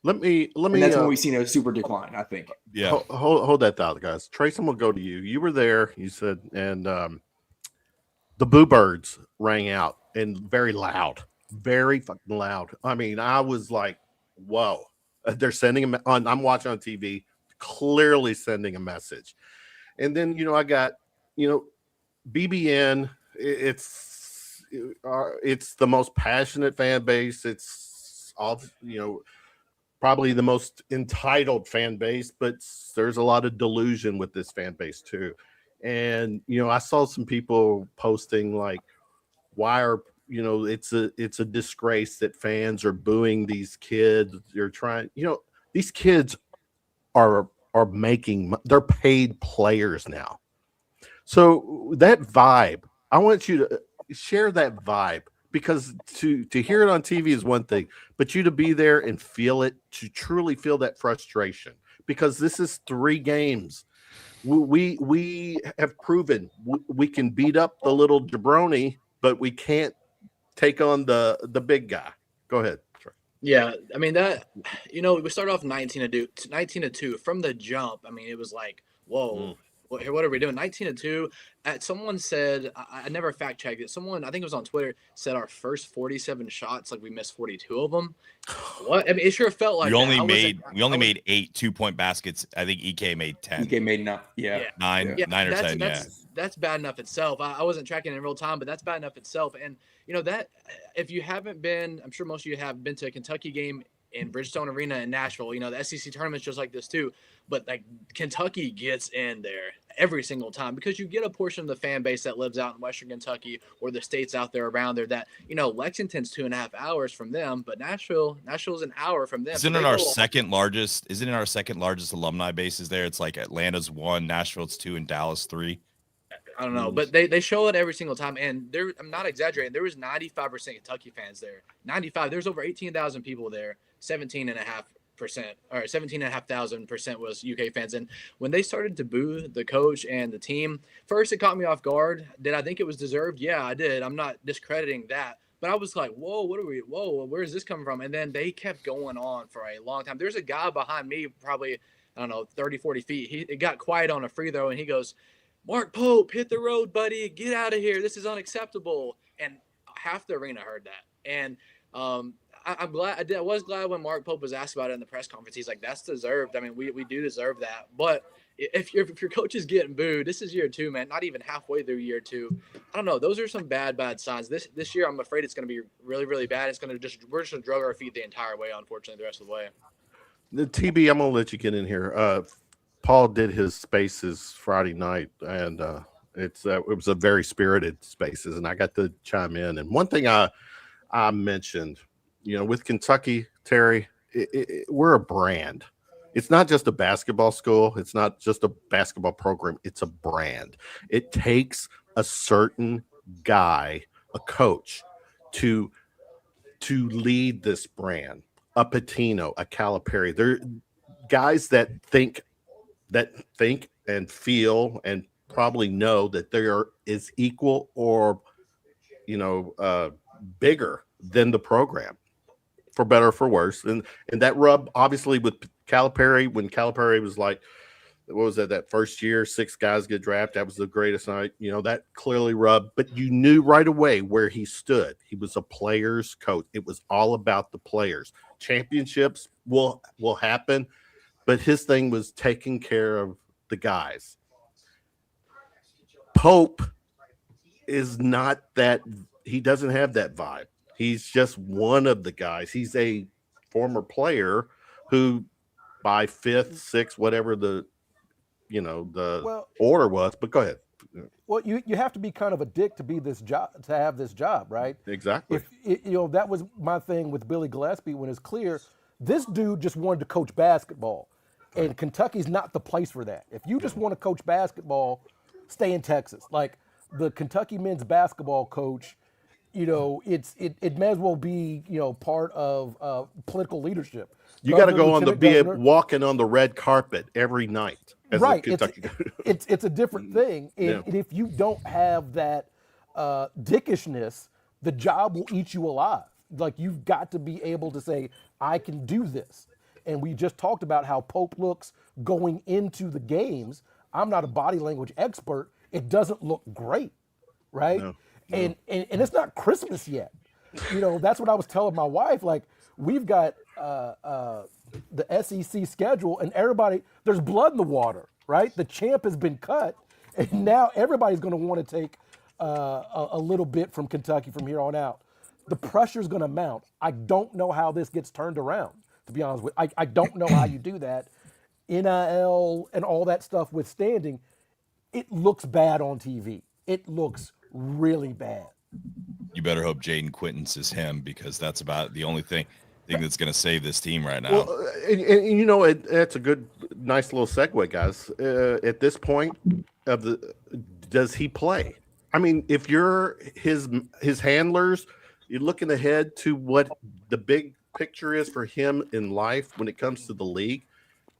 Let me. And that's when we've seen a super decline, I think. Yeah. Hold that thought, guys. Trace, I'm gonna go to you. You were there. You said, and the Boo Birds rang out and very loud, very fucking loud. I mean, I was like, whoa. They're sending them on. I'm watching on TV, clearly sending a message. And then I got BBN. It's the most passionate fan base. It's all probably the most entitled fan base, but there's a lot of delusion with this fan base too. And I saw some people posting like, why are it's a disgrace that fans are booing these kids. They're trying, these kids are they're paid players now. So that vibe, I want you to share that vibe, because to hear it on TV is one thing, but you to be there and feel it, to truly feel that frustration, because this is 3 games. We have proven we can beat up the little jabroni, but we can't take on the big guy. Go ahead. Yeah, I mean that. We started off 19-2 from the jump. I mean, it was like, whoa. What are we doing? 19-2. Someone said, I never fact checked it. Someone, I think it was on Twitter, said our first 47 shots, like we missed 42 of them. What? I mean, it sure felt like we only made 8 2-point baskets. I think EK made 10. EK made 9. Nine or 10. That's bad enough itself. I wasn't tracking it in real time, but that's bad enough itself. And that, if you haven't been, I'm sure most of you have been to a Kentucky game in Bridgestone Arena in Nashville. The SEC tournament's just like this too, but like Kentucky gets in there every single time, because you get a portion of the fan base that lives out in Western Kentucky or the states out there around there that, Lexington's 2.5 hours from them, but Nashville's an hour from them. Isn't it our second largest alumni bases there? It's like Atlanta's 1, Nashville's 2, and Dallas 3. I don't know, but they show it every single time, and I'm not exaggerating. There was 95% Kentucky fans there. 95. There's over 18,000 people there. 17.5% or 17,500% was UK fans. And when they started to boo the coach and the team, first it caught me off guard. Did I think it was deserved? Yeah, I did. I'm not discrediting that. But I was like, whoa, where is this coming from? And then they kept going on for a long time. There's a guy behind me, probably, 30, 40 feet. It got quiet on a free throw, and he goes, "Mark Pope, hit the road, buddy. Get out of here. This is unacceptable." And half the arena heard that. And I'm glad. I was glad when Mark Pope was asked about it in the press conference. He's like, "That's deserved. I mean, we do deserve that." But if your coach is getting booed, this is year 2, man. Not even halfway through year 2. I don't know. Those are some bad signs. This year, I'm afraid it's going to be really, really bad. We're just going to drug our feet the entire way. Unfortunately, the rest of the way. The TB, I'm going to let you get in here. Paul did his spaces Friday night, and it was a very spirited spaces, and I got to chime in. And one thing I mentioned, with Kentucky, Terry, we're a brand. It's not just a basketball school. It's not just a basketball program. It's a brand. It takes a certain guy, a coach, to lead this brand. A Pitino, a Calipari. They're guys that think and feel and probably know that they is equal or bigger than the program, for better or for worse. And that rub obviously with Calipari, when Calipari was like, what was that first year, 6 guys get drafted, that was the greatest night, that clearly rubbed, but you knew right away where he stood. He was a player's coach. It was all about the players. Championships will happen, but his thing was taking care of the guys. Pope is not that. He doesn't have that vibe. He's just one of the guys. He's a former player who, by fifth, sixth, whatever the order was. But go ahead. Well, you have to be kind of a dick to be this job, to have this job, right? Exactly. That was my thing with Billy Gillespie when it's clear this dude just wanted to coach basketball, and Kentucky's not the place for that. If you just want to coach basketball, stay in Texas. Like the Kentucky men's basketball coach, it may as well be part of political leadership. You got to go walking on the red carpet every night. Right, it's a different thing, and if you don't have that dickishness, the job will eat you alive. Like you've got to be able to say, I can do this. And we just talked about how Pope looks going into the games. I'm not a body language expert. It doesn't look great, right? No. And it's not Christmas yet. That's what I was telling my wife. Like we've got the SEC schedule, and there's blood in the water, right? The champ has been cut, and now everybody's going to want to take a little bit from Kentucky from here on out. The pressure's going to mount. I don't know how this gets turned around, to be honest with you. I don't know how you do that. NIL and all that stuff withstanding, it looks bad on TV. It looks really bad. You better hope Jaden Quinton's is him, because that's about the only thing that's going to save this team right now. Well, that's a nice little segue, guys. At this point does he play? I mean, if you're his handlers, you're looking ahead to what the big picture is for him in life when it comes to the league.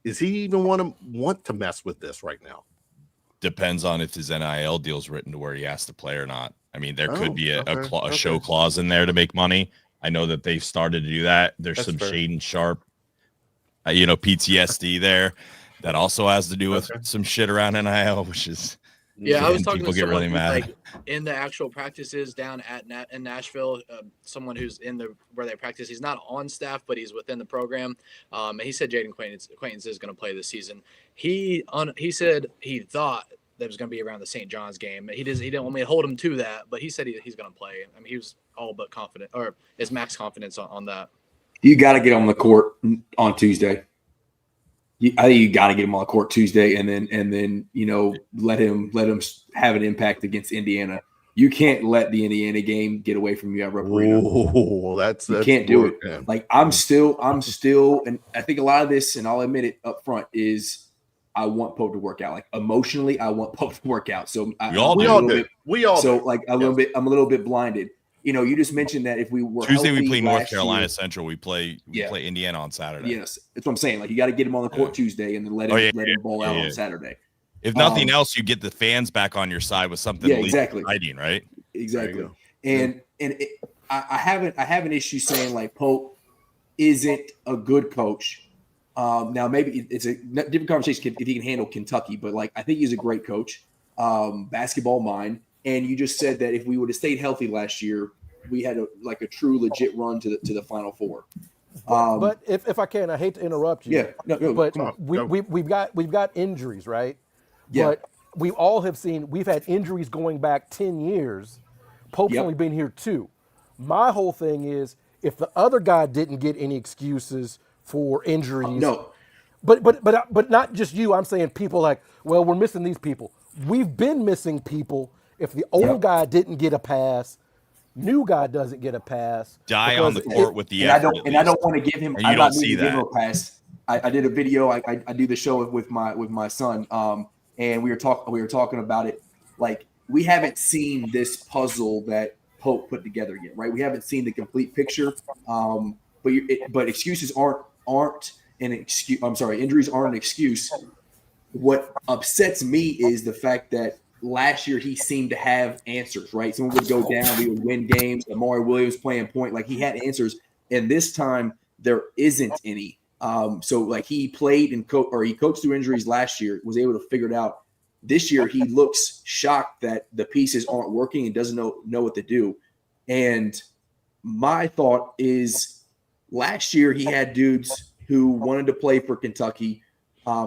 Is he even want to mess with this right now? Depends on if his NIL deal's written to where he has to play or not. I mean, there could be a show clause in there to make money. I know that they've started to do that. There's some Shaden Sharp, PTSD there that also has to do with some shit around NIL, which is I was talking people to get someone really mad. like in the actual practices down in Nashville. Someone who's in where they practice. He's not on staff, but he's within the program. And he said Jaden Quaintance is going to play this season. He said he thought that was going to be around the St. John's game. He didn't want me to hold him to that, but he said he's going to play. I mean, he was all but confident, or is max confidence on that. You got to get on the court on Tuesday. I think you got to get him on the court Tuesday, and then let him have an impact against Indiana. You can't let the Indiana game get away from you at Rupp Arena. Oh, you can't do it. Man. Like I'm still, and I think a lot of this, and I'll admit it up front, is I want Pope to work out. Like emotionally, I want Pope to work out. So we all do. Like I'm a little bit blinded. You just mentioned that if we were Tuesday, we play North Carolina Central. We play Indiana on Saturday. Yes, that's what I'm saying. Like you got to get him on the court Tuesday, and then let him ball out on Saturday. If nothing else, you get the fans back on your side with something exciting, right? Exactly. And I have an issue saying like Pope isn't a good coach. Now maybe it's a different conversation if he can handle Kentucky, but like I think he's a great coach, basketball mind. And you just said that if we would have stayed healthy last year, we had a true legit run to the Final Four. But if I can, I hate to interrupt you. Yeah, but we've got injuries, right? Yeah. But we all have seen we've had injuries going back 10 years. Pope's only been here 2. My whole thing is if the other guy didn't get any excuses for injuries, no. But not just you. I'm saying people like, well, we're missing these people. We've been missing people. If the old guy didn't get a pass, new guy doesn't get a pass. Die on the court with the effort. And I don't want to give him. And you don't see that. Give him a pass. I did a video. I do the show with my son. And we were talking about it. Like we haven't seen this puzzle that Pope put together yet, right? We haven't seen the complete picture. But excuses aren't an excuse. I'm sorry, injuries aren't an excuse. What upsets me is the fact that last year he seemed to have answers, right? Someone would go down, we would win games. Amari Williams playing point, like he had answers. And this time there isn't any. So like he played and he coached through injuries last year, was able to figure it out. This year he looks shocked that the pieces aren't working and doesn't know what to do. And my thought is last year he had dudes who wanted to play for Kentucky.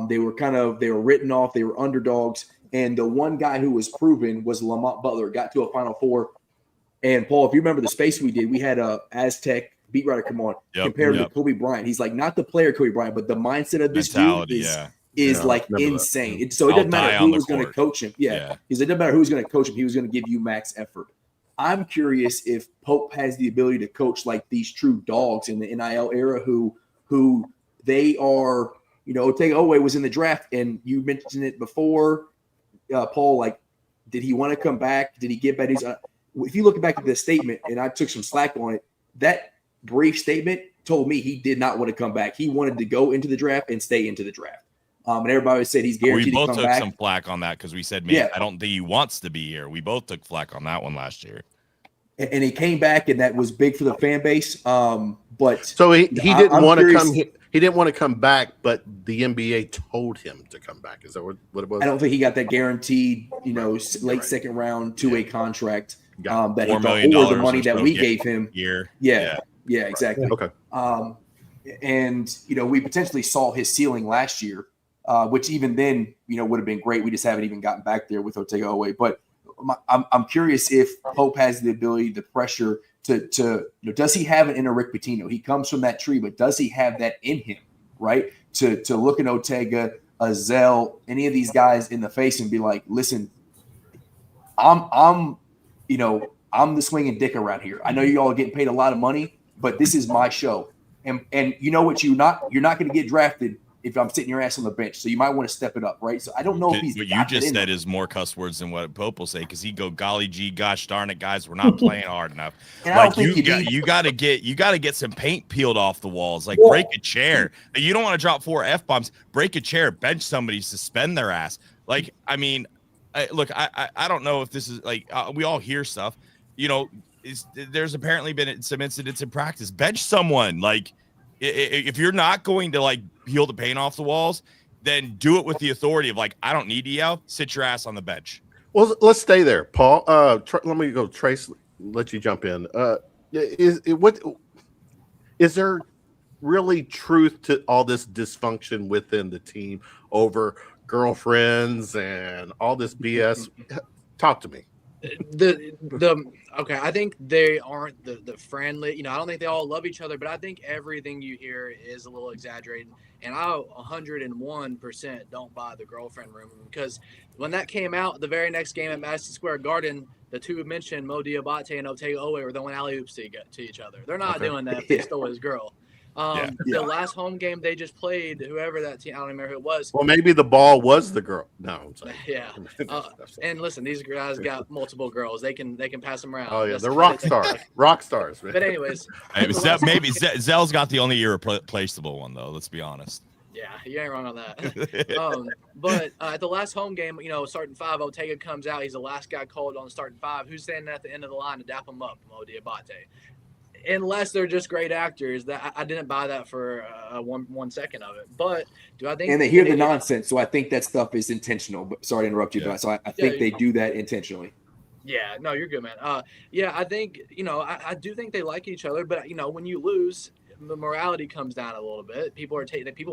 They were written off. They were underdogs. And the one guy who was proven was Lamont Butler, got to a Final Four. And Paul, if you remember the space we did, we had a Aztec beat writer come on, compared to Kobe Bryant. He's like, not the player Kobe Bryant, but the mindset of this Mentality, dude is like insane. So it I'll doesn't matter who was going to coach him. Because it doesn't matter who was going to coach him. He was going to give you max effort. I'm curious if Pope has the ability to coach like these true dogs in the NIL era who they are, Otega Owe was in the draft, and you mentioned it before, Paul, like, did he want to come back? Did he get back? If you look back at this statement, and I took some slack on it, that brief statement told me he did not want to come back. He wanted to go into the draft and stay into the draft. And everybody said he's guaranteed to come back. We both took some flack on that because we said, man, I don't think he wants to be here. We both took flack on that one last year. And he came back, and that was big for the fan base. But so he didn't want to come. He didn't want to come back, but the NBA told him to come back. Is that what it was? I don't think he got that guaranteed, late second round 2-way contract that he thought, or the money that we gave him. Yeah, exactly. Okay. And we potentially saw his ceiling last year, which even then, would have been great. We just haven't even gotten back there with Otega Owe. But I'm curious if Pope has the ability, the pressure to does he have an inner Rick Pitino? He comes from that tree, but does he have that in him, right? To look at Otega, Zell, any of these guys in the face and be like, listen, I'm the swinging dick around here. I know you all are getting paid a lot of money, but this is my show. And you know what? You're not going to get drafted if I'm sitting your ass on the bench. So you might want to step it up, right? So I don't know if he's. What you just said is more cuss words than what Pope will say, because he go, golly gee, gosh darn it, guys, we're not playing hard enough. Like you got to get some paint peeled off the walls. Like break a chair. You don't want to drop 4 F-bombs. Break a chair, bench somebody, suspend their ass. Like, I mean, I don't know if this is like we all hear stuff. There's apparently been some incidents in practice. Bench someone. Like, if you're not going to like peel the paint off the walls, then do it with the authority of like, I don't need to yell. Sit your ass on the bench. Well, let's stay there, Paul. Let me go, Trace. Let you jump in. Is there really truth to all this dysfunction within the team over girlfriends and all this BS? Talk to me. Okay, I think they aren't the friendly. I don't think they all love each other, but I think everything you hear is a little exaggerated. And I 101% don't buy the girlfriend rumor, because when that came out, the very next game at Madison Square Garden, the two mentioned Mo Diabate and Otega Owe were throwing alley-oops to each other. They're not doing that if they stole his girl. The last home game they just played, whoever that team, I don't remember who it was. Well, maybe the ball was the girl. No, I'm sorry. Yeah. And listen, these guys got multiple girls. They can pass them around. Oh yeah, they're rock stars. Rock stars, man. But anyways, maybe Zell's got the only irreplaceable one though. Let's be honest. Yeah, you ain't wrong on that. But at the last home game, starting 5, Otega comes out. He's the last guy called on starting 5. Who's standing at the end of the line to dap him up? Mo Diabate. Unless they're just great actors, that I didn't buy that for 1 second of it. But do I think? And they hear the nonsense, so I think that stuff is intentional. But sorry to interrupt you, but so I think they do that intentionally. Yeah, no, you're good, man. I think I do think they like each other, but when you lose, the morality comes down a little bit. People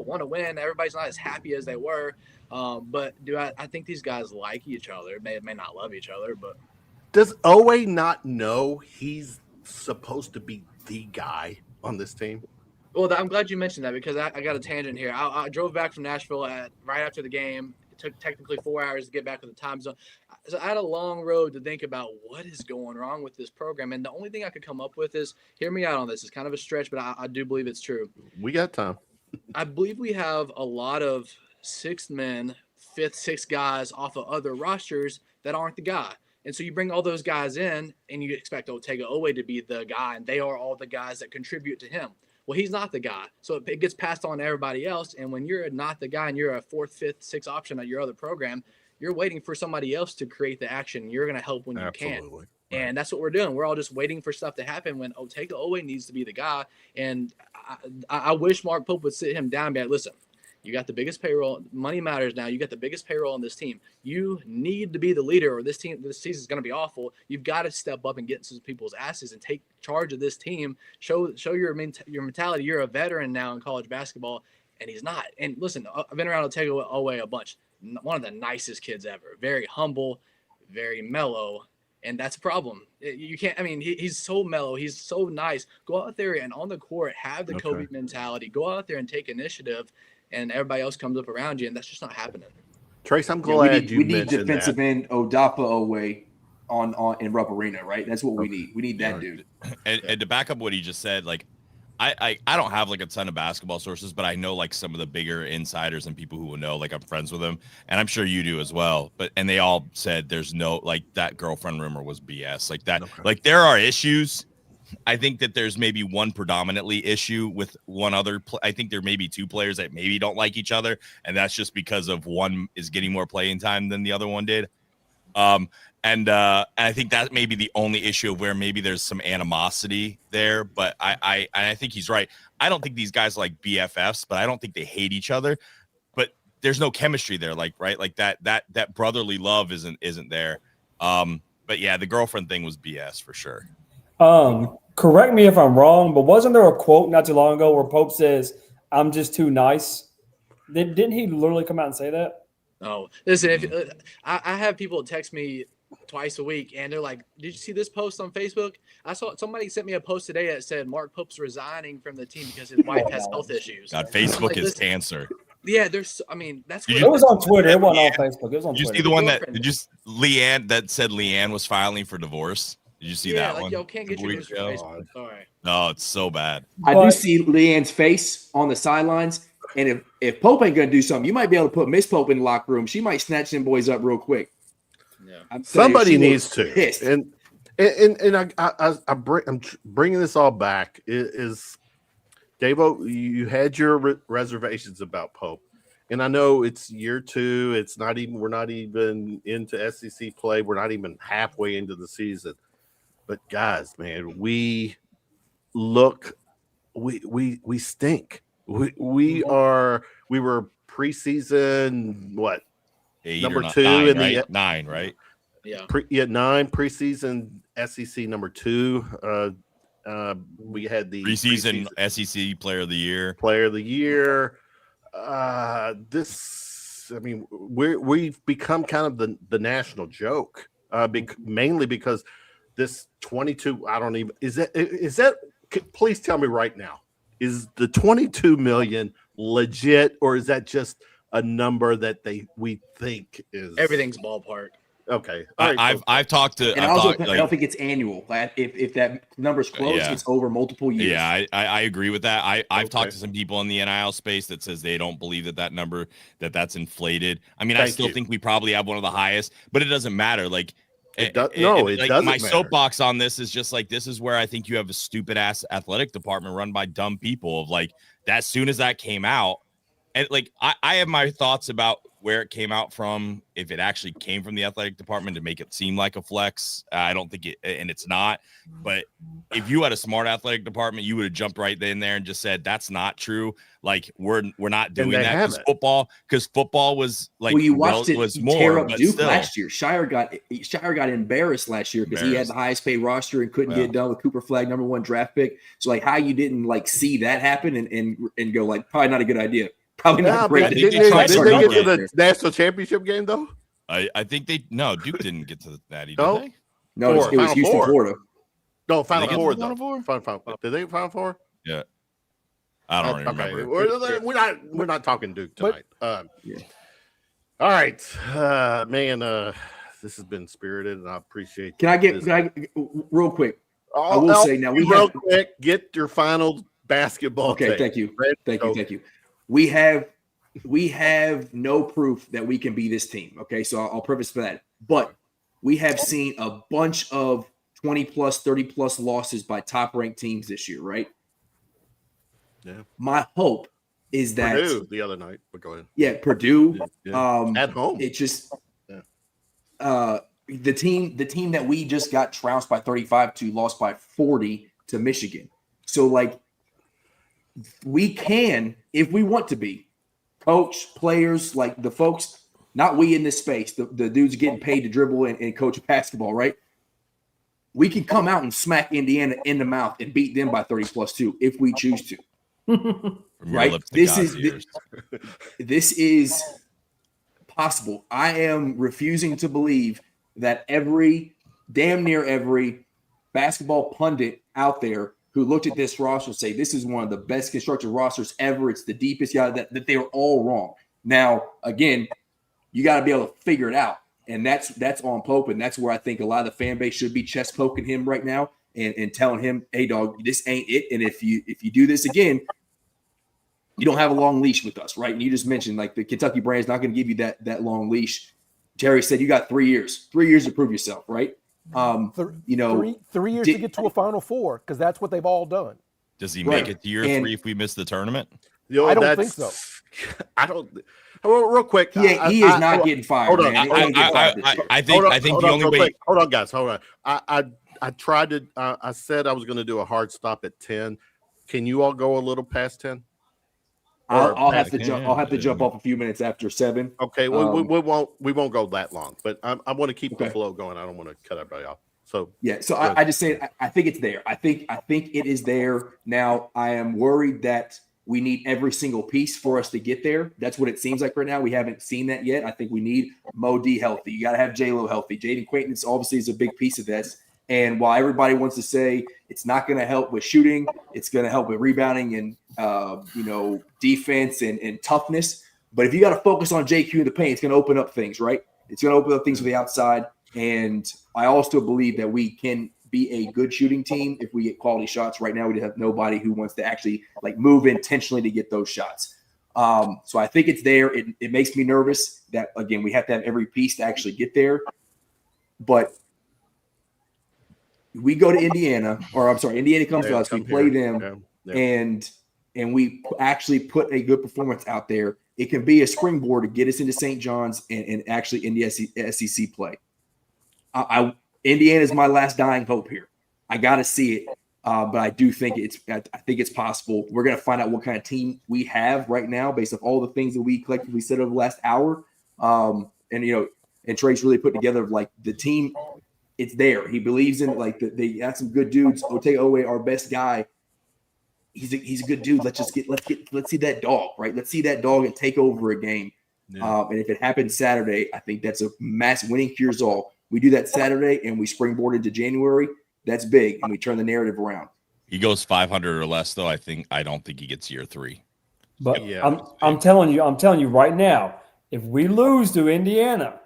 want to win. Everybody's not as happy as they were. But I think these guys like each other. May not love each other, but does Owe not know he's supposed to be the guy on this team? Well, I'm glad you mentioned that, because I got a tangent here. I drove back from Nashville right after the game. It took technically 4 hours to get back to the time zone. So I had a long road to think about what is going wrong with this program. And the only thing I could come up with is, hear me out on this. It's kind of a stretch, but I do believe it's true. We got time. I believe we have a lot of 6th men, 5th, 6th guys off of other rosters that aren't the guy. And so you bring all those guys in and you expect Otega Owe to be the guy, and they are all the guys that contribute to him. Well, he's not the guy. So it gets passed on to everybody else. And when you're not the guy and you're a 4th, 5th, 6th option at your other program, you're waiting for somebody else to create the action. You're going to help when you can. Right. And that's what we're doing. We're all just waiting for stuff to happen when Otega Owe needs to be the guy. And I wish Mark Pope would sit him down and be like, listen, you got the biggest payroll. Money matters now. You got the biggest payroll on this team. You need to be the leader, or this season is going to be awful. You've got to step up and get into people's asses and take charge of this team. Show your mentality. You're a veteran now in college basketball, and he's not. And listen, I've been around Otega Owe a bunch. One of the nicest kids ever. Very humble, very mellow, And that's a problem. You can't. I mean, he's so mellow. He's so nice. Go out there and on the court, have the Kobe mentality. Go out there and take initiative, and everybody else comes up around you, and that's just not happening. Trace, I'm glad you mentioned defensive that. end Odapa Owe on in Rupp Arena, right? That's what we need. We need that dude. And to back up what he just said, like I don't have like a ton of basketball sources, but I know like some of the bigger insiders and people who will know, like I'm friends with them, and I'm sure you do as well. And they all said there's no, like, that girlfriend rumor was BS. Like that, like there are issues. I think that there's maybe one predominantly issue with one other. I think there may be two players that maybe don't like each other, and that's just because of one is getting more playing time than the other one did. And I think that may be the only issue of where maybe there's some animosity there. But I think he's right. I don't think these guys are like BFFs, but I don't think they hate each other. But there's no chemistry there, like right, like that brotherly love isn't there. But yeah, the girlfriend thing was BS for sure. Correct me if I'm wrong, but wasn't there a quote not too long ago where Pope says, "I'm just too nice"? Didn't he literally come out and say that? Oh, listen, if I have people text me twice a week, and they're like, "Did you see this post on Facebook?" I saw somebody sent me a post today that said Mark Pope's resigning from the team because his wife has health issues. God, Facebook is cancer. Yeah, there's. I mean, that's. It was on Twitter. It wasn't on Facebook. It was on Did you Twitter. see the one that Leanne that said Leanne was filing for divorce? Did you see that one? Yo, can't get your news from Facebook. Sorry. No, it's so bad. I do see Leanne's face on the sidelines, and if Pope ain't gonna do something, you might be able to put Miss Pope in the locker room. She might snatch them boys up real quick. Yeah, somebody needs to. Pissed. And I'm bringing this all back. Is Davo? You had your reservations about Pope, and I know it's year 2. It's not even. We're not even into SEC play. We're not even halfway into the season. But guys, man, we stink. We were preseason what? 8 number 9, 2 in right? the 9, right? Yeah. 9 preseason SEC number 2. We had the preseason SEC player of the year. This, I mean, we've become kind of the national joke, mainly because this 22. I don't even is that. Please tell me right now, is the 22 million legit, or is that just a number that we think is everything's ballpark? Okay. I've talked to, and I don't think it's annual. If that number's close, it's over multiple years. Yeah, I agree with that. I've talked to some people in the NIL space that says they don't believe that number that's inflated. I mean, I still think we probably have one of the highest, but it doesn't matter. Like, it doesn't. My matter. soapbox on this is just like, this is where I think you have a stupid ass athletic department run by dumb people. Of like, that as soon as that came out, and like I have my thoughts about where it came out from, if it actually came from the athletic department to make it seem like a flex. I don't think it, and it's not. But if you had a smart athletic department, you would have jumped right in there and just said, that's not true. Like, we're not doing that because football was like, well, you watched it was tear more, up Duke last year. Shire got embarrassed last year because he had the highest paid roster and couldn't get done with Cooper Flagg, #1 draft pick. So like, how you didn't like see that happen and go like, probably not a good idea. Probably not great. Did they get to the national championship game though? I think Duke didn't get to that. Did they? No, it was Houston, Florida. No, Final Four though. Final. Did they Final Four? Yeah. I don't remember. We're not talking Duke tonight. All right, man. This has been spirited, and I appreciate. Can I real quick? I will say now real quick. Get your final basketball. Okay, thank you. Thank you. We have no proof that we can be this team. Okay, so I'll preface for that. But we have seen a bunch of 20 plus, 30 plus losses by top ranked teams this year, right? Yeah. My hope is that Purdue the other night. But go ahead. Yeah, Purdue. At home. It just the team that we just got trounced by 35 to lost by 40 to Michigan. So like, we can, if we want to be, coach players like the folks, not we in this space, the dudes getting paid to dribble and coach basketball, right? We can come out and smack Indiana in the mouth and beat them by 30 plus 2 if we choose to. Right? This is possible. I am refusing to believe that every damn near every basketball pundit out there who looked at this roster and say this is one of the best constructed rosters ever. It's the deepest, that they were all wrong. Now, again, you got to be able to figure it out. And that's on Pope. And that's where I think a lot of the fan base should be chest poking him right now and telling him, hey, dog, this ain't it. And if you do this again, you don't have a long leash with us, right? And you just mentioned like the Kentucky brand's not going to give you that long leash. Terry said you got 3 years to prove yourself, right? 3 years to get to a Final Four because that's what they've all done. Does he make it to year 3 if we miss the tournament? I don't think so. I don't. Real quick, he is not getting fired. Hold on, man. I think the only way. Hold on, guys. Hold on. I tried to. I said I was going to do a hard stop at 10. Can you all go a little past 10? I'll have to jump. I'll have to jump off a few minutes after 7. Okay, we won't go that long, but I want to keep the flow going. I don't want to cut everybody off. So yeah, so I just say I think it's there. I think it is there now. I am worried that we need every single piece for us to get there. That's what it seems like right now. We haven't seen that yet. I think we need Mo D healthy. You got to have J-Lo healthy. Jaden Quaintance obviously is a big piece of this. And while everybody wants to say it's not going to help with shooting, it's going to help with rebounding and defense and toughness. But if you got to focus on JQ in the paint, it's going to open up things, right? It's going to open up things for the outside. And I also believe that we can be a good shooting team if we get quality shots. Right now, we have nobody who wants to actually move intentionally to get those shots. So I think it's there. It makes me nervous that, again, we have to have every piece to actually get there. But we go to Indiana comes to us, we play them, and we actually put a good performance out there. It can be a springboard to get us into St. John's and actually in the SEC play. Indiana is my last dying hope here. I got to see it, but I do think it's possible. We're going to find out what kind of team we have right now based on all the things that we collectively said over the last hour. And Trey's really put together the team. It's there. He believes in they got some good dudes. Ote Owe, our best guy. He's a good dude. Let's see that dog, right? Let's see that dog and take over a game. Yeah. And if it happens Saturday, I think that's a mass winning cures all. We do that Saturday and we springboard into January. That's big, and we turn the narrative around. He goes 500 or less, though. I don't think he gets year 3. But yeah, I'm telling you right now, if we lose to Indiana,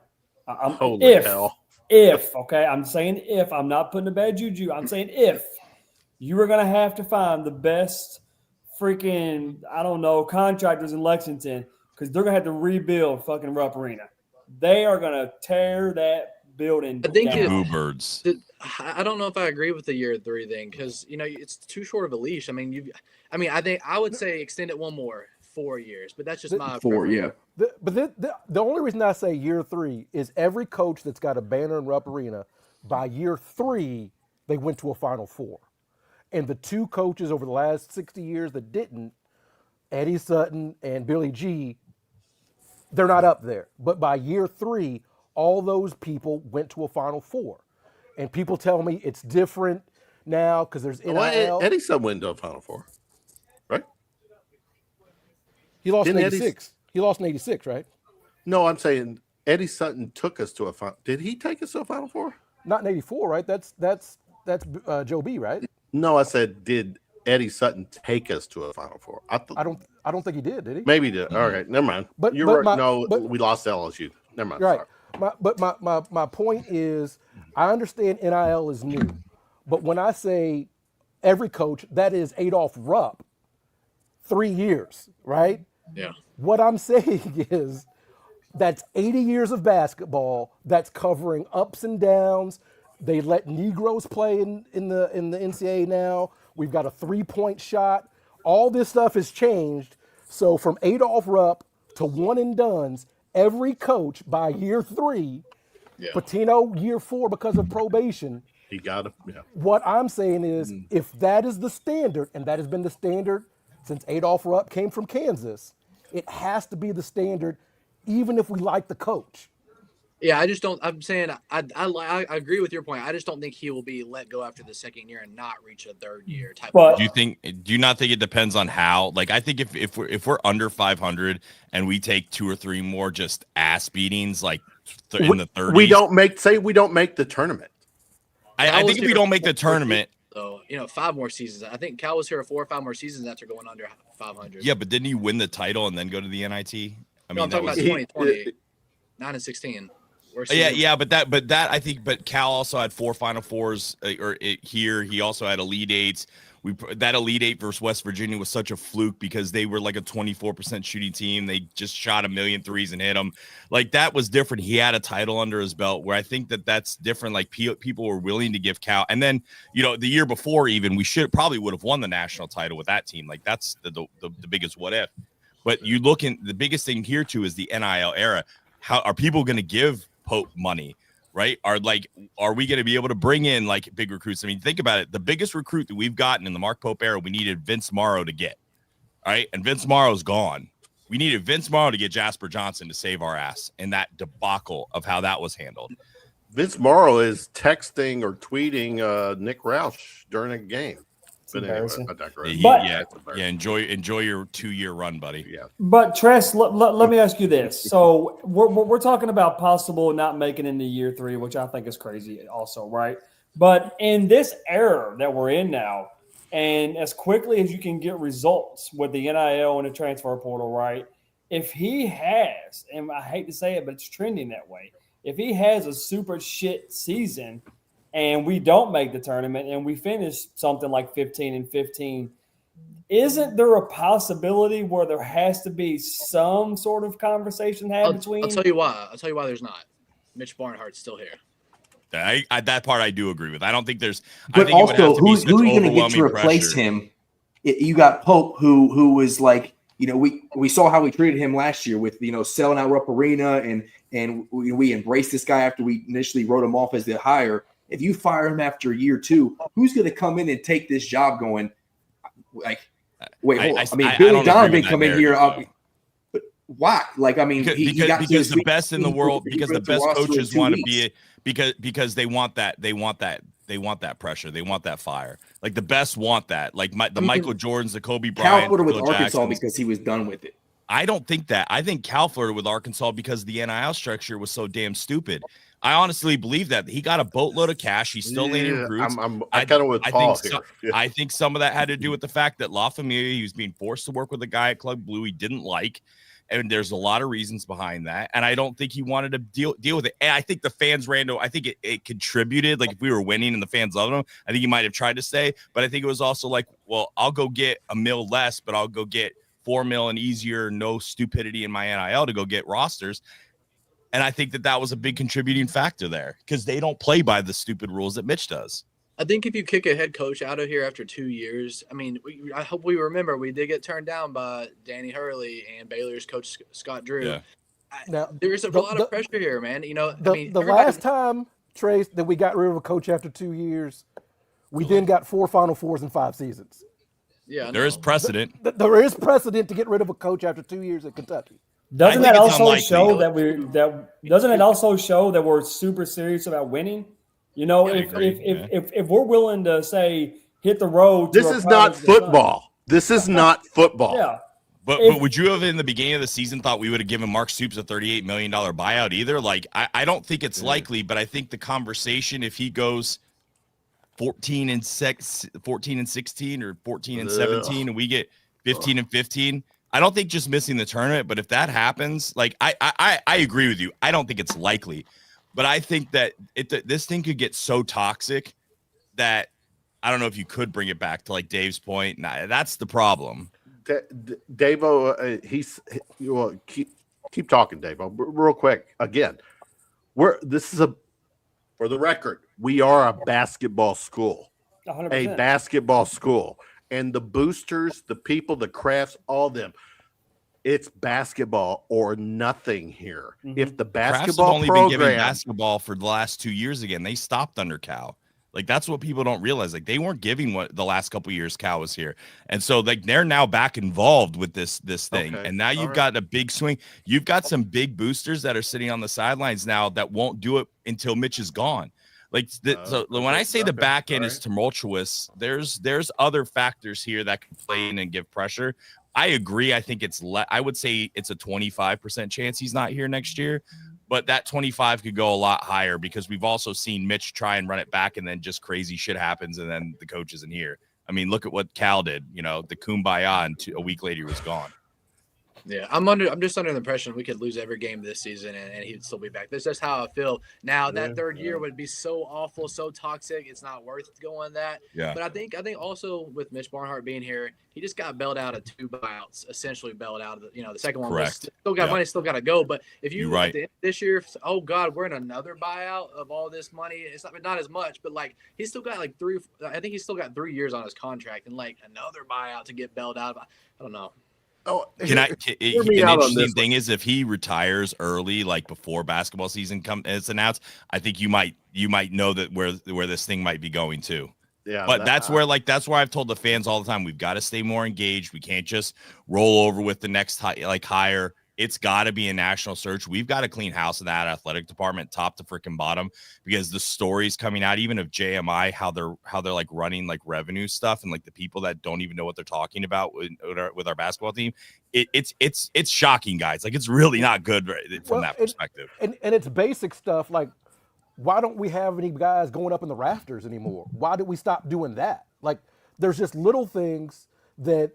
okay, I'm saying if, I'm not putting a bad juju, I'm saying if you are going to have to find the best freaking, contractors in Lexington, because they're going to have to rebuild fucking Rupp Arena. They are going to tear that building down. Birds. I don't know if I agree with the year 3 thing, because it's too short of a leash. I think I would say extend it one more 4 years, but that's just my 4, yeah. The only reason I say year 3 is every coach that's got a banner in Rupp Arena, by year 3, they went to a Final Four. And the 2 coaches over the last 60 years that didn't, Eddie Sutton and Billy G, they're not up there. But by year 3, all those people went to a Final Four. And people tell me it's different now because there's NIL. Well, Eddie Sutton went to a Final Four, right? He lost in 86. He lost in 86, right? No, I'm saying Eddie Sutton took us to a Final. Did he take us to a Final Four? Not in 84, right? That's Joe B, right? No, I said, did Eddie Sutton take us to a Final Four? I don't think he did he? Maybe he did. All right, never mind. But you're right. We lost LSU. Never mind. Right. Sorry. My point is, I understand NIL is new, but when I say every coach, that is Adolph Rupp, 3 years, right? Yeah. What I'm saying is that's 80 years of basketball that's covering ups and downs. They let Negroes play in the NCAA now. We've got a 3-point shot. All this stuff has changed. So from Adolph Rupp to one and dones, every coach by year 3, Pitino year 4 because of probation. He got it. Yeah. What I'm saying is, if that is the standard, and that has been the standard since Adolph Rupp came from Kansas, it has to be the standard, even if we like the coach. Yeah, I just don't. I'm saying I agree with your point. I just don't think he will be let go after the 2nd year and not reach a 3rd year type. But of do you not think it depends on how? I think if we're under 500 and we take 2 or 3 more just ass beatings in the 30s, we don't make the tournament. I think if we don't make the tournament, though, 5 more seasons. I think Cal was here 4 or 5 more seasons after going under 500. yeah, but didn't he win the title and then go to the NIT? I mean, I'm talking about 2020, 9 and 16. Yeah, but that I think, but Cal also had 4 Final Fours here. He also had Elite Eights. That Elite Eight versus West Virginia was such a fluke because they were like a 24% shooting team. They just shot 1,000,000 threes and hit them. Like that was different. He had a title under his belt where I think that's different. Like people were willing to give Cal. And then, the year before even, we probably would have won the national title with that team. Like that's the biggest what if. But you look in the biggest thing here too is the NIL era. How are people going to give Pope money? Right? Are we going to be able to bring in like big recruits? I mean, think about it. The biggest recruit that we've gotten in the Mark Pope era, we needed Vince Morrow to get. All right. And Vince Morrow's gone. We needed Vince Morrow to get Jasper Johnson to save our ass in that debacle of how that was handled. Vince Morrow is texting or tweeting Nick Roush during a game. But anyway, I digress. Yeah. Enjoy your 2-year run, buddy. Yeah. But Tress, let me ask you this. So we're talking about possible not making into year 3, which I think is crazy also, right? But in this era that we're in now, and as quickly as you can get results with the NIL and the transfer portal, right? If he has, and I hate to say it, but it's trending that way. If he has a super shit season and we don't make the tournament and we finish something like 15-15, isn't there a possibility where there has to be some sort of conversation had between? I'll tell you why. There's not. Mitch Barnhart's still here. That part I do agree with. I don't think there's. But I think also, who are you going to get to overwhelming replace pressure. him? You got Pope, who was like, we saw how we treated him last year with selling out Rupp Arena, and we embraced this guy after we initially wrote him off as the hire. If you fire him after year 2, who's going to come in and take this job? Going like, wait, hold on. I mean, Billy Donovan come in here. But why? Like, I mean, because the best in the world, because the best coaches want to be it, because they want that pressure, they want that fire. Like the best want that. Like Michael Jordans, the Kobe Bryant, Cal flirted with Phil Arkansas Jacksons. because he was done with it. I don't think that. I think Cal flirted with Arkansas because the NIL structure was so damn stupid. I honestly believe that he got a boatload of cash. He's still landing recruits. I kind of with Paul here. I think some of that had to do with the fact that La Familia, he was being forced to work with a guy at Club Blue he didn't like. And there's a lot of reasons behind that. And I don't think he wanted to deal with it. And I think the fans, Rando, I think it contributed. Like if we were winning and the fans loved him, I think he might have tried to stay. But I think it was also like, well, I'll go get $1 million less, but I'll go get $4 million easier, no stupidity in my NIL to go get rosters. And I think that was a big contributing factor there because they don't play by the stupid rules that Mitch does. I think if you kick a head coach out of here after 2 years, I mean, I hope we remember we did get turned down by Danny Hurley and Baylor's coach Scott Drew. Yeah. Now, there's a lot of pressure here, man. The last time, Trace, that we got rid of a coach after 2 years, we then got 4 Final Fours in 5 seasons. Yeah, there is precedent. There is precedent to get rid of a coach after 2 years at Kentucky. Doesn't that also show that we're super serious about winning? If we're willing to say hit the road. This is not football. This is not football. Yeah. But would you have in the beginning of the season thought we would have given Mark Stoops a $38 million buyout either? Like I don't think it's likely, but I think the conversation if he goes 14 and 16 or 14 and 17 and we get 15 and 15. I don't think just missing the tournament, but if that happens, like I agree with you. I don't think it's likely, but I think that this thing could get so toxic that I don't know if you could bring it back to like Dave's point. Nah, that's the problem. Davo, keep talking, Davo, real quick. Again, for the record, we are a basketball school, 100%. a basketball school. And the boosters, the people, the crafts, all them, it's basketball or nothing here. Mm-hmm. If the basketball Crafts have only been giving basketball for the last 2 years again. They stopped under Cal. Like that's what people don't realize. Like they weren't giving what the last couple of years Cal was here, and so like they're now back involved with this thing. Okay. And now you've got a big swing. You've got some big boosters that are sitting on the sidelines now that won't do it until Mitch is gone. Like so when I say the back end is tumultuous, there's other factors here that can play in and give pressure. I agree. I think I would say it's a 25% chance he's not here next year. but that 25 could go a lot higher because we've also seen Mitch try and run it back and then just crazy shit happens and then the coach isn't here. I mean, look at what Cal did, you know, the kumbaya, and a week later he was gone. Yeah, I'm just under the impression we could lose every game this season and he'd still be back. That's just how I feel. Now that third year would be so awful, so toxic. It's not worth going that. Yeah. But I think also with Mitch Barnhart being here, he just got bailed out of 2 buyouts, essentially bailed out of the second one was still got money, still got to go. But if you at the end of this year, oh God, we're in another buyout of all this money. It's not as much, but like he's still got like 3. I think he's still got 3 years on his contract and like another buyout to get bailed out of. I don't know. Oh, an interesting thing is if he retires early, like before basketball season is announced, I think you might know that where this thing might be going to. Yeah, but that's where I've told the fans all the time, we've got to stay more engaged. We can't just roll over with the next hire. It's got to be a national search. We've got to clean house in that athletic department, top to freaking bottom, because the stories coming out, even of JMI, how they're like running like revenue stuff and like the people that don't even know what they're talking about with our basketball team. It's shocking, guys. Like it's really not good from that perspective. And it's basic stuff like, why don't we have any guys going up in the rafters anymore? Why did we stop doing that? Like there's just little things that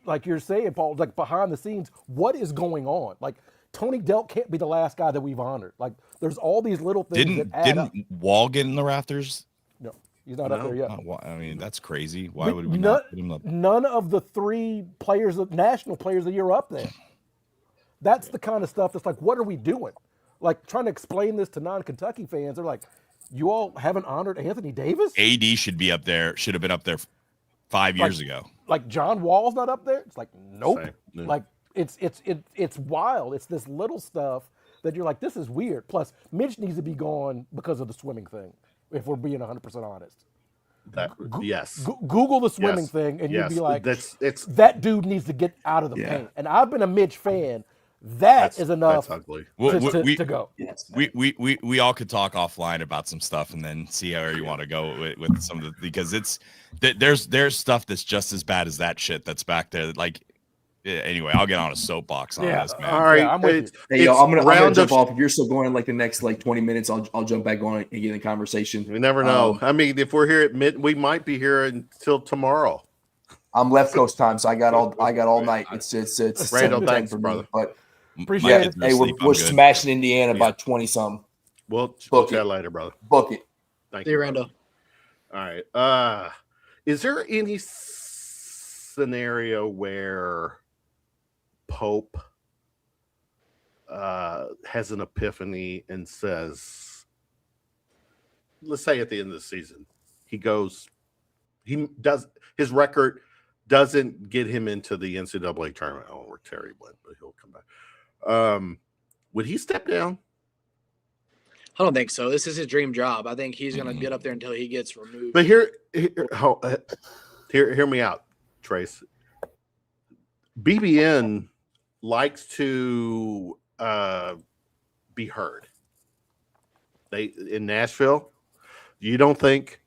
like you're saying, Paul, like behind the scenes, what is going on? Like Tony Delk can't be the last guy that we've honored. Like there's all these little things that add up. Didn't Wall get in the rafters? No, he's not up there yet. I mean, that's crazy. Why would we not put him up? None of the 3 national players of the year up there. That's the kind of stuff that's like, what are we doing? Like trying to explain this to non-Kentucky fans. They're like, you all haven't honored Anthony Davis? AD should have been up there 5 years ago. Like John Wall's not up there? It's like, nope. Yeah. Like it's wild. It's this little stuff that you're like, this is weird. Plus, Mitch needs to be gone because of the swimming thing, if we're being 100% honest. Yes. Google the swimming thing, and you'd be like, that dude needs to get out of the paint. And I've been a Mitch fan. That's enough. That's ugly. To go. Yes. We all could talk offline about some stuff and then see how you want to go with some of the, because there's stuff that's just as bad as that shit that's back there. Like anyway, I'll get on a soapbox on this, man. All right, yeah, I'm with you. Hey, yo, I'm gonna jump off. If you're still going like the next like 20 minutes, I'll jump back on and get in the conversation. We never know. I mean, if we're here at we might be here until tomorrow. I'm left coast time, so I got all night. It's Rando, thanks, brother. But Appreciate it. Hey, we're smashing Indiana by 20 something. We'll chat later, brother. Book it. Thank See you, you, Rando. All right. Is there any scenario where Pope has an epiphany and says, let's say at the end of the season, his record doesn't get him into the NCAA tournament. Oh, we're Terry went, but he'll come back. Would he step down? I don't think so. This is his dream job. I think he's going to get up there until he gets removed. But hear me out, Trace. BBN likes to be heard. In Nashville, you don't think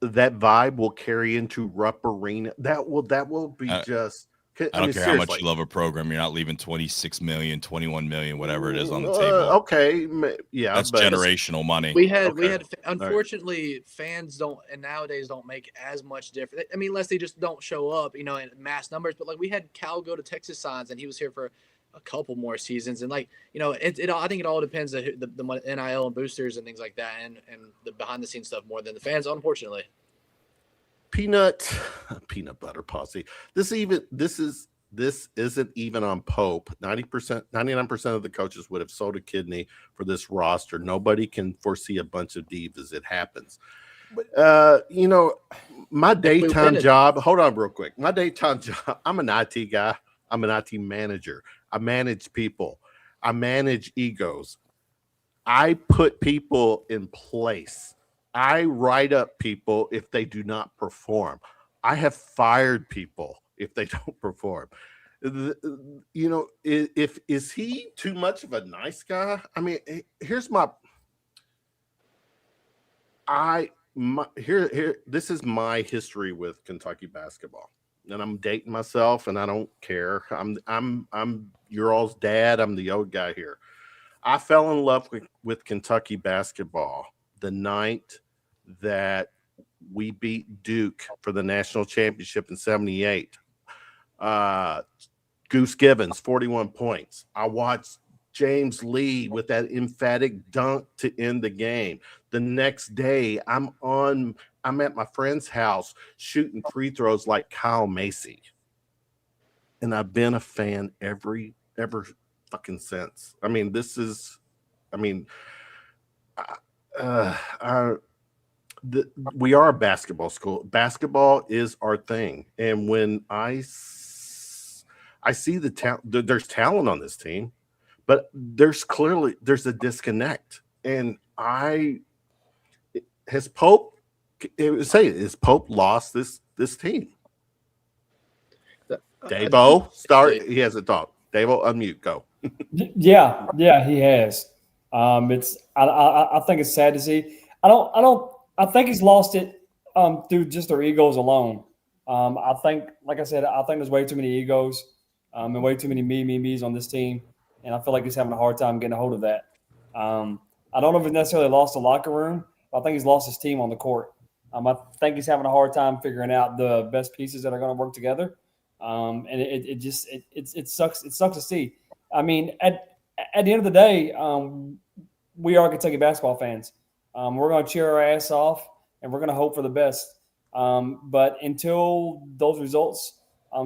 that vibe will carry into Rupp Arena? That will be just. I don't care how much you love a program. You're not leaving 26 million, 21 million, whatever it is on the table. Okay. Yeah. That's generational money. We had, unfortunately, fans don't, and nowadays don't make as much difference. I mean, unless they just don't show up, in mass numbers. But like we had Cal go to Texas Signs, and he was here for a couple more seasons. And I think it all depends on the NIL and boosters and things like that, and the behind the scenes stuff more than the fans, unfortunately. Peanut butter posse. This isn't even on Pope. 99% of the coaches would have sold a kidney for this roster. Nobody can foresee a bunch of divas. It happens. My daytime job. Hold on, real quick. My daytime job. I'm an IT guy. I'm an IT manager. I manage people. I manage egos. I put people in place. I write up people if they do not perform. I have fired people if they don't perform. Is he too much of a nice guy? I mean, here's this is my history with Kentucky basketball. And I'm dating myself and I don't care. I'm your all's dad. I'm the old guy here. I fell in love with Kentucky basketball the night that we beat Duke for the national championship in '78. Goose Gibbons, 41 points. I watched James Lee with that emphatic dunk to end the game. The next day, I'm at my friend's house shooting free throws like Kyle Macy. And I've been a fan ever fucking since. I mean, we are a basketball school. Basketball is our thing. And when I see the talent, there's talent on this team, but there's a disconnect. And has Pope lost this team? Davo, start. He hasn't talked. Davo, unmute. Go. Yeah, he has. I think it's sad to see. I think he's lost it through just their egos alone. I think, like I said, I think there's way too many egos and way too many me's on this team, and I feel like he's having a hard time getting a hold of that. I don't know if he's necessarily lost the locker room, but I think he's lost his team on the court. I think he's having a hard time figuring out the best pieces that are going to work together. And it sucks. It sucks to see. I mean, at the end of the day, we are Kentucky basketball fans. We're going to cheer our ass off, and we're going to hope for the best. But until those results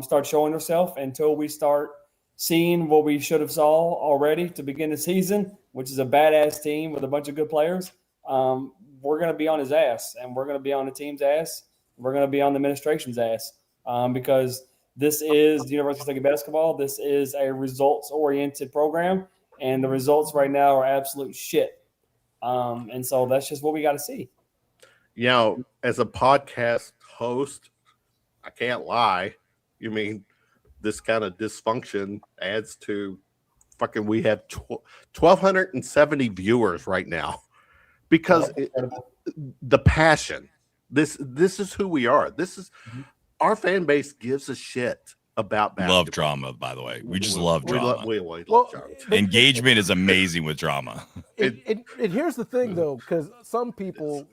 start showing themselves, until we start seeing what we should have saw already to begin the season, which is a badass team with a bunch of good players, we're going to be on his ass, and we're going to be on the team's ass. We're going to be on the administration's ass because this is the University of Kentucky basketball. This is a results-oriented program, and the results right now are absolute shit. And so that's just what we got to see. You know, as a podcast host, I can't lie. You mean this kind of dysfunction adds to fucking, we have 1,270 viewers right now because the passion, this is who we are. This is our fan base gives a shit about basketball. Love drama, by the way. We just love drama. We love drama. Engagement is amazing with drama. And here's the thing, though, because some people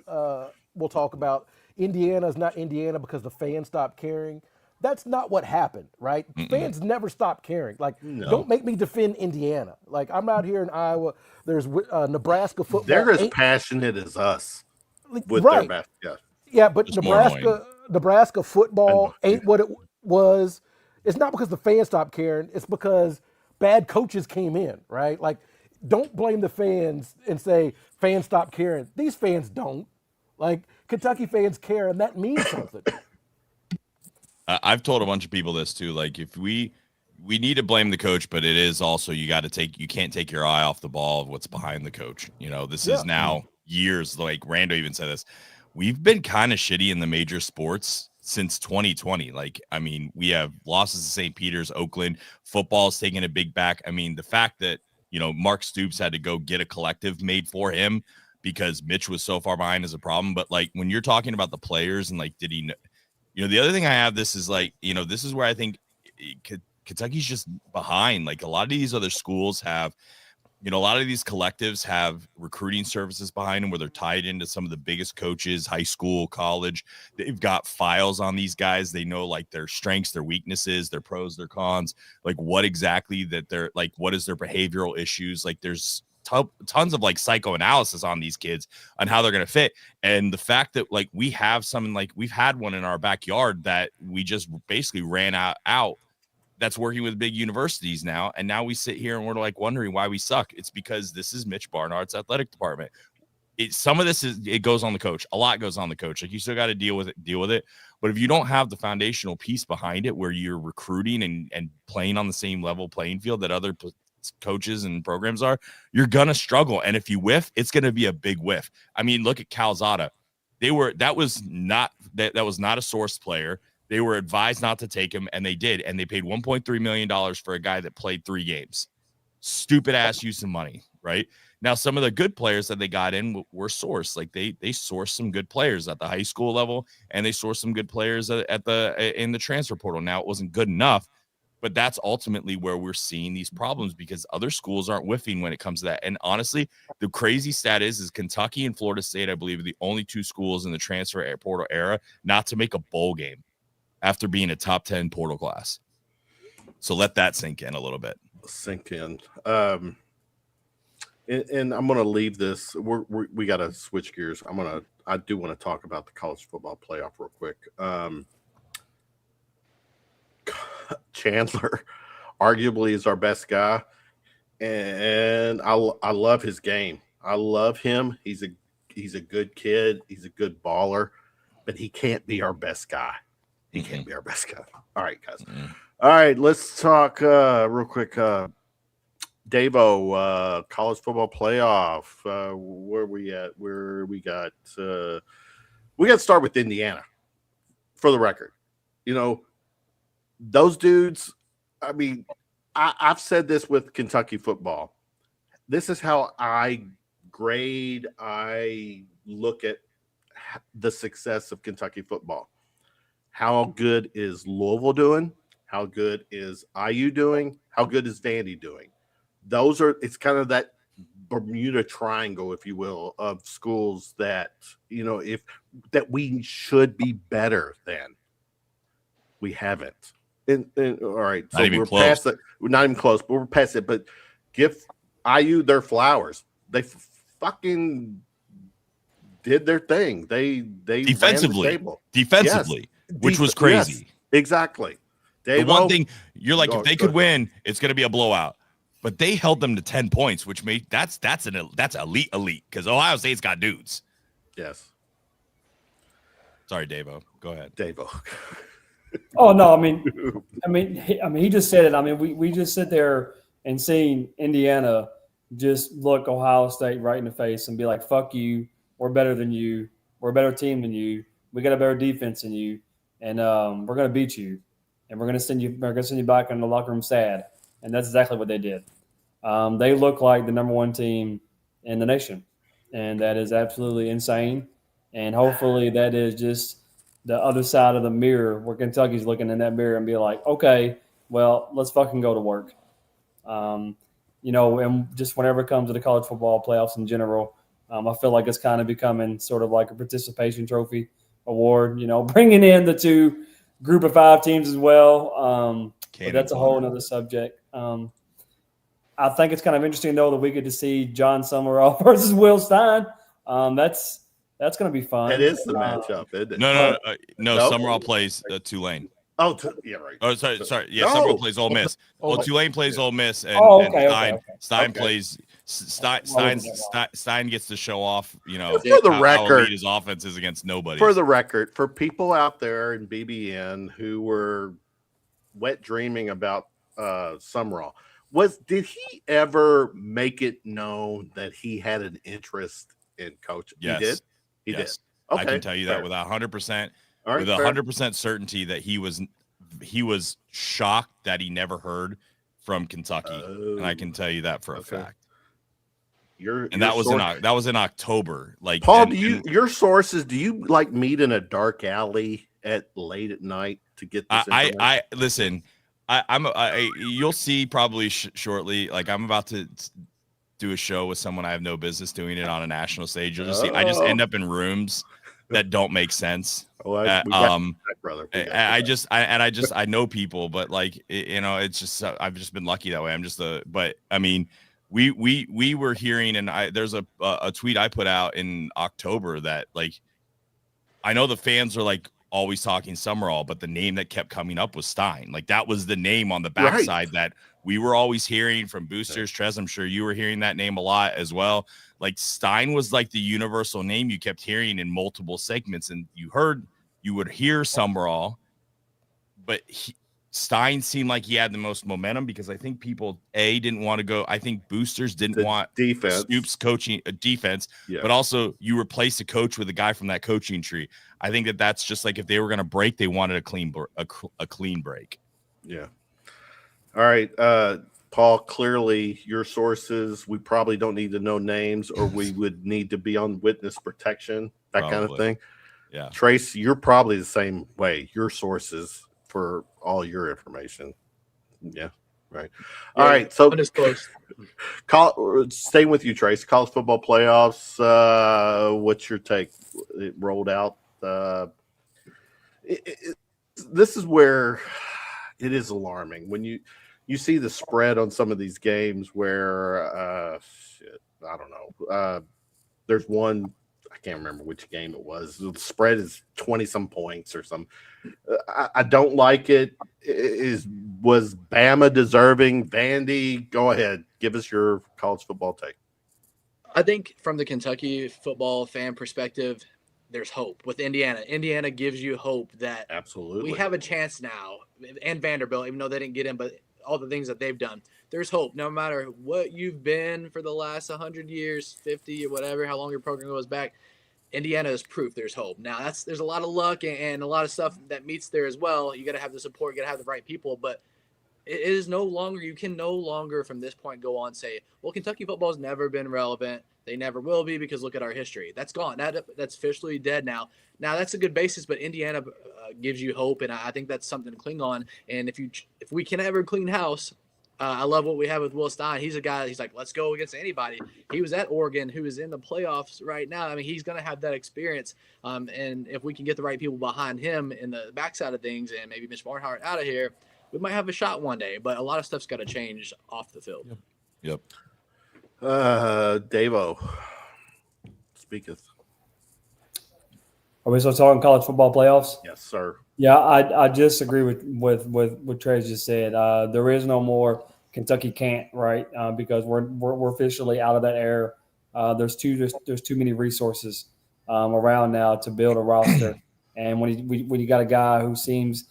will talk about Indiana's not Indiana because the fans stopped caring. That's not what happened, right? Fans never stopped caring. Like, don't make me defend Indiana. Like, I'm out here in Iowa. There's Nebraska football. They're as passionate as us with right. their basketball. Yeah, but Nebraska football ain't what it was. It's not because the fans stopped caring. It's because bad coaches came in, right? Like, don't blame the fans and say fans stopped caring. These fans don't. Like, Kentucky fans care, and that means something. I've told a bunch of people this too. Like, if we need to blame the coach, but it is also you can't take your eye off the ball of what's behind the coach. You know, this is now years. Like Rando even said this. We've been kind of shitty in the major sports since 2020. Like, I mean, we have losses to St. Peter's, Oakland. Football's taking a big back. I mean, the fact that, you know, Mark Stoops had to go get a collective made for him because Mitch was so far behind is a problem. But like, when you're talking about the players and like, did he know? You know, the other thing I have, this is like, you know, this is where I think Kentucky's just behind. Like, a lot of these other schools have, you know, a lot of these collectives have recruiting services behind them where they're tied into some of the biggest coaches, high school, college. They've got files on these guys. They know like their strengths, their weaknesses, their pros, their cons, like what exactly that they're like, what is their behavioral issues? Like, there's tons of like psychoanalysis on these kids on how they're going to fit. And the fact that like we have some, like we've had one in our backyard that we just basically ran out that's working with big universities now. And now we sit here and we're like wondering why we suck. It's because this is Mitch Barnhart's athletic department. Some of this it goes on the coach. A lot goes on the coach. Like, you still got to deal with it. But if you don't have the foundational piece behind it, where you're recruiting and playing on the same level playing field that other coaches and programs are, you're gonna struggle. And if you whiff, it's gonna be a big whiff. I mean, look at Calzada. That was not a source player. They were advised not to take him, and they did. And they paid $1.3 million for a guy that played 3 games. Stupid ass use of money, right? Now, some of the good players that they got in were sourced. Like, they sourced some good players at the high school level, and they sourced some good players in the transfer portal. Now, it wasn't good enough, But that's ultimately where we're seeing these problems because other schools aren't whiffing when it comes to that. And honestly, the crazy stat is Kentucky and Florida State, I believe, are the only two schools in the transfer portal era not to make a bowl game after being a top 10 portal class. So let that sink in a little bit. Sink in. And I'm going to leave this. We got to switch gears. I do want to talk about the college football playoff real quick. Chandler arguably is our best guy, and I love his game. I love him. He's a good kid. He's a good baller, but he can't be our best guy. He can't be our best guy. All right, guys. All right, let's talk real quick. Davo, college football playoff. Where we at? Where we got to start with Indiana. For the record, those dudes. I mean, I've said this with Kentucky football. This is how I look at the success of Kentucky football. How good is Louisville doing? How good is IU doing? How good is Vandy doing? It's kind of that Bermuda Triangle, if you will, of schools that, that we should be better than. We haven't. And all right, so we're past it. We're not even close, but we're past it. But give IU their flowers. They fucking did their thing. They defensively, yes. which was crazy. Yes, exactly. The one thing you're like, if they could win, it's going to be a blowout. But they held them to 10 points, which made that's elite because Ohio State's got dudes. Yes. Sorry, Davo. Go ahead, Davo. Oh no, I mean, he just said it. I mean, we just sit there and seeing Indiana just look Ohio State right in the face and be like, "Fuck you, we're better than you, we're a better team than you, we got a better defense than you, and we're gonna beat you, and we're gonna send you back in the locker room sad." And that's exactly what they did. They look like the number one team in the nation, and that is absolutely insane. And hopefully, that is just the other side of the mirror where Kentucky's looking in that mirror and be like, okay, well, let's fucking go to work. And just whenever it comes to the college football playoffs in general, I feel like it's kind of becoming sort of like a participation trophy award, bringing in the two group of 5 teams as well. But that's a whole other subject. I think it's kind of interesting, though, that we get to see John Summerall versus Will Stein. That's going to be fun. It is the matchup, isn't it? No. Summerall plays Tulane. Oh, yeah, right. Oh, sorry. Yeah, Summerall plays Ole Miss. Tulane plays Ole Miss, and, Stein plays. Stein gets to show off, for the record, how elite his offense is against nobody. For the record, for people out there in BBN who were wet dreaming about Summerall, did he ever make it known that he had an interest in coaching? Yes. He did. Okay, I can tell you that with 100%, with 100% certainty that he was shocked that he never heard from Kentucky, and I can tell you that for a fact. That was in October. Like, Paul, your sources? Do you like meet in a dark alley late at night to get this information? I listen. You'll see probably shortly. Like, I'm about to do a show with someone I have no business doing it on a national stage. You'll just see. I just end up in rooms that don't make sense. I know people, but like, it's just, I've just been lucky that way. But I mean, we were hearing, and there's a tweet I put out in October that, like, I know the fans are like always talking Summerall, but the name that kept coming up was Stein. Like, that was the name on the backside that we were always hearing from boosters. Trez, I'm sure you were hearing that name a lot as well. Like, Stein was like the universal name you kept hearing in multiple segments, and you would hear Summerall, but Stein seemed like he had the most momentum because I think people didn't want to go. I think boosters didn't want defense. Stoops coaching defense, but also you replace a coach with a guy from that coaching tree. I think that's just like, if they were going to break, they wanted a clean break. Yeah. All right, Paul. Clearly, your sources. We probably don't need to know names, or we would need to be on witness protection, kind of thing. Yeah. Trace, you're probably the same way. Your sources for all your information. Yeah. Right. All right. So undisclosed. Staying with you, Trace. College football playoffs. What's your take? It rolled out. This is where it is alarming when you see the spread on some of these games where I don't know. There's one, I can't remember which game it was. The spread is 20 some points or some. I don't like it. Was Bama deserving? Vandy, go ahead. Give us your college football take. I think from the Kentucky football fan perspective, there's hope with Indiana. Indiana gives you hope that Absolutely we have a chance now, and Vanderbilt, even though they didn't get in, but all the things that they've done, there's hope. No matter what you've been for the last 100 years, 50 or whatever, how long your program goes back, Indiana is proof there's hope. Now, there's a lot of luck and a lot of stuff that meets there as well. You got to have the support, you got to have the right people, but it is no longer, you can no longer from this point go on say, well, Kentucky football has never been relevant. They never will be because look at our history. That's gone. That's officially dead now. Now that's a good basis, but Indiana gives you hope, and I think that's something to cling on. And if we can ever clean house, I love what we have with Will Stein. He's a guy. He's like, let's go against anybody. He was at Oregon, who is in the playoffs right now. I mean, he's going to have that experience. And if we can get the right people behind him in the backside of things, and maybe Mitch Barnhart out of here, we might have a shot one day. But a lot of stuff's got to change off the field. Yep. Davo, speaketh. Are we still talking college football playoffs? Yes, sir. Yeah, I just agree with what Trey just said. There is no more Kentucky can't, right? Because we're officially out of that era. There's too many resources around now to build a roster. And when you got a guy who seems,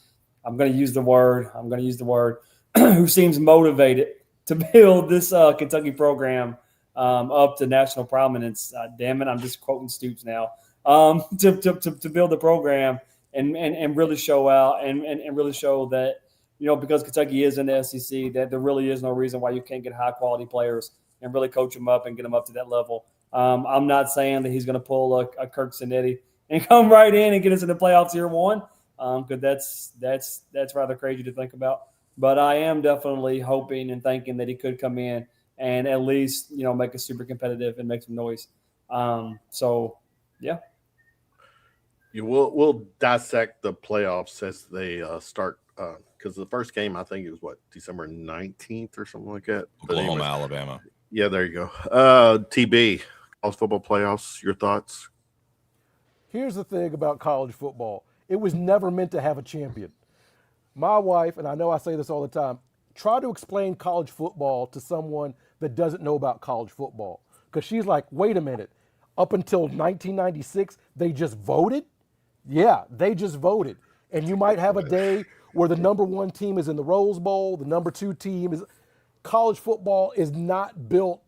I'm going to use the word, who seems motivated to build this Kentucky program up to national prominence. Damn it, I'm just quoting Stoops now. To build the program and really show out and really show that, because Kentucky is in the SEC, that there really is no reason why you can't get high quality players and really coach them up and get them up to that level. I'm not saying that he's going to pull a Kirk Cinetti and come right in and get us in the playoffs year one, because that's rather crazy to think about. But I am definitely hoping and thinking that he could come in and at least, make us super competitive and make some noise. Yeah. We'll dissect the playoffs as they start, because the first game, I think it was December 19th or something like that. Oklahoma, Alabama. Yeah, there you go. TB, college football playoffs, your thoughts? Here's the thing about college football. It was never meant to have a champion. My wife, and I know I say this all the time, try to explain college football to someone that doesn't know about college football. Because she's like, wait a minute, up until 1996, they just voted? Yeah, they just voted. And you might have a day where the number one team is in the Rose Bowl, the number two team is. College football is not built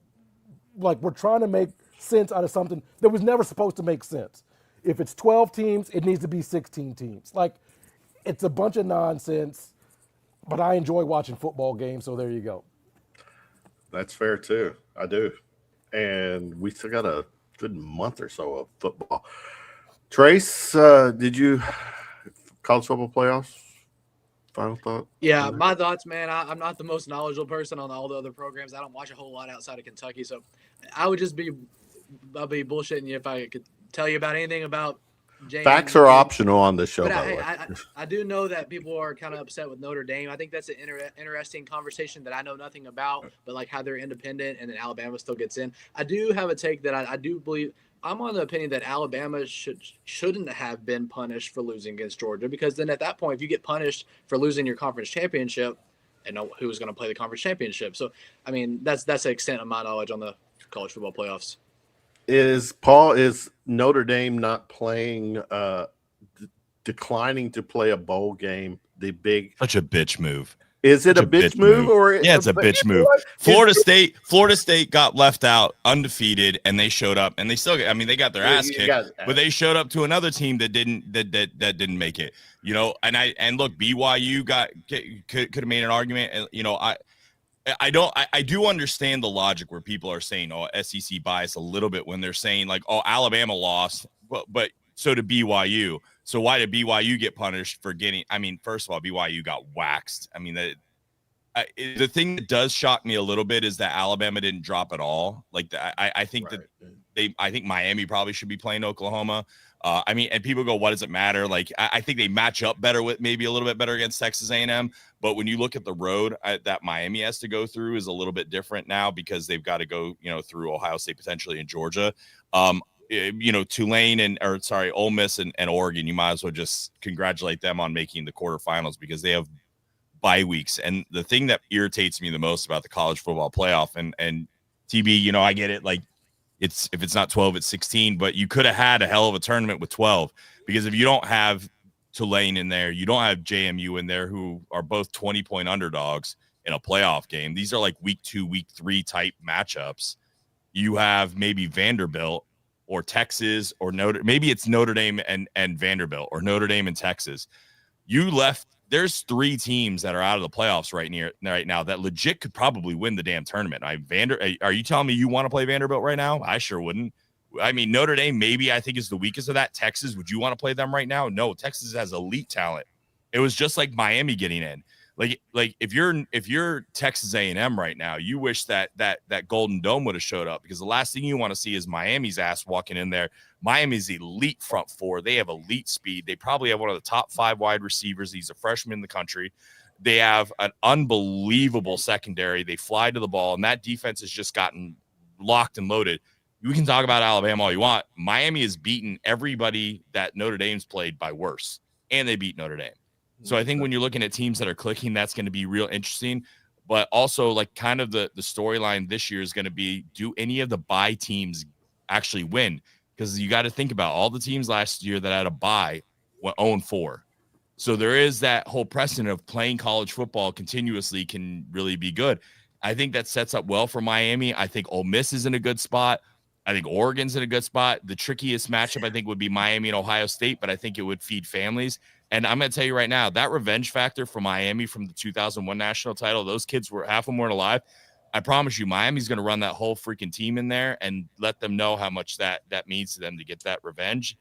like we're trying to make sense out of something that was never supposed to make sense. If it's 12 teams, it needs to be 16 teams. Like, it's a bunch of nonsense, but I enjoy watching football games, so there you go. That's fair, too. I do. And we still got a good month or so of football. Trace, did you college football playoffs? Final thought? Yeah, my thoughts, man. I'm not the most knowledgeable person on all the other programs. I don't watch a whole lot outside of Kentucky, so I'll be bullshitting you if I could tell you about anything about James. Facts are optional on this show, but by the way. I do know that people are kind of upset with Notre Dame. I think that's an interesting conversation that I know nothing about, but like how they're independent and then Alabama still gets in. I do have a take that I do believe. I'm on the opinion that Alabama shouldn't have been punished for losing against Georgia, because then at that point, if you get punished for losing your conference championship, and know who's going to play the conference championship. So, I mean, that's the extent of my knowledge on the college football playoffs. Is Notre Dame not playing, declining to play a bowl game? Such a bitch move. Is it a bitch move or? Yeah, it's a bitch move. Florida State got left out undefeated, and they showed up, and they still. They got their ass kicked, but they showed up to another team that didn't make it. And look, BYU could have made an argument. And I do understand the logic where people are saying, oh, SEC bias a little bit when they're saying like, oh, Alabama lost, but so did BYU. So why did BYU get punished for getting? I mean, first of all, BYU got waxed. I mean, The thing that does shock me a little bit is that Alabama didn't drop at all. Like I think Right. that I think Miami probably should be playing Oklahoma. I mean, and people go, what does it matter? Like, I think they match up better with maybe a little bit better against Texas A&M. But when you look at the road that Miami has to go through is a little bit different now because they've got to go, through Ohio State potentially in Georgia. Tulane Ole Miss and Oregon, you might as well just congratulate them on making the quarterfinals because they have bye weeks. And the thing that irritates me the most about the college football playoff and TB, I get it. Like if it's not 12, it's 16, but you could have had a hell of a tournament with 12 because if you don't have Tulane in there, you don't have JMU in there who are both 20-point underdogs in a playoff game. These are like week 2, week 3 type matchups. You have maybe Vanderbilt or Texas or maybe it's Notre Dame and Vanderbilt or Notre Dame and Texas. There's 3 teams that are out of the playoffs right now that legit could probably win the damn tournament. Are you telling me you want to play Vanderbilt right now? I sure wouldn't. I mean, Notre Dame maybe I think is the weakest of that. Texas, would you want to play them right now? No, Texas has elite talent. It was just like Miami getting in. Like if you're Texas A&M right now, you wish that Golden Dome would have showed up because the last thing you want to see is Miami's ass walking in there. Miami's elite front four. They have elite speed. They probably have one of the top 5 wide receivers. He's a freshman in the country. They have an unbelievable secondary. They fly to the ball, and that defense has just gotten locked and loaded. We can talk about Alabama all you want. Miami has beaten everybody that Notre Dame's played by worse, and they beat Notre Dame. So I think when you're looking at teams that are clicking, that's going to be real interesting. But also, like, kind of the storyline this year is going to be, do any of the bye teams actually win? Because you got to think about all the teams last year that had a bye went 0-4. So there is that whole precedent of playing college football continuously can really be good. I think that sets up well for Miami. I think Ole Miss is in a good spot. I think Oregon's in a good spot. The trickiest matchup, I think, would be Miami and Ohio State, but I think it would feed families. And I'm going to tell you right now, that revenge factor for Miami from the 2001 national title, those kids were half of them weren't alive. I promise you, Miami's going to run that whole freaking team in there and let them know how much that means to them to get that revenge.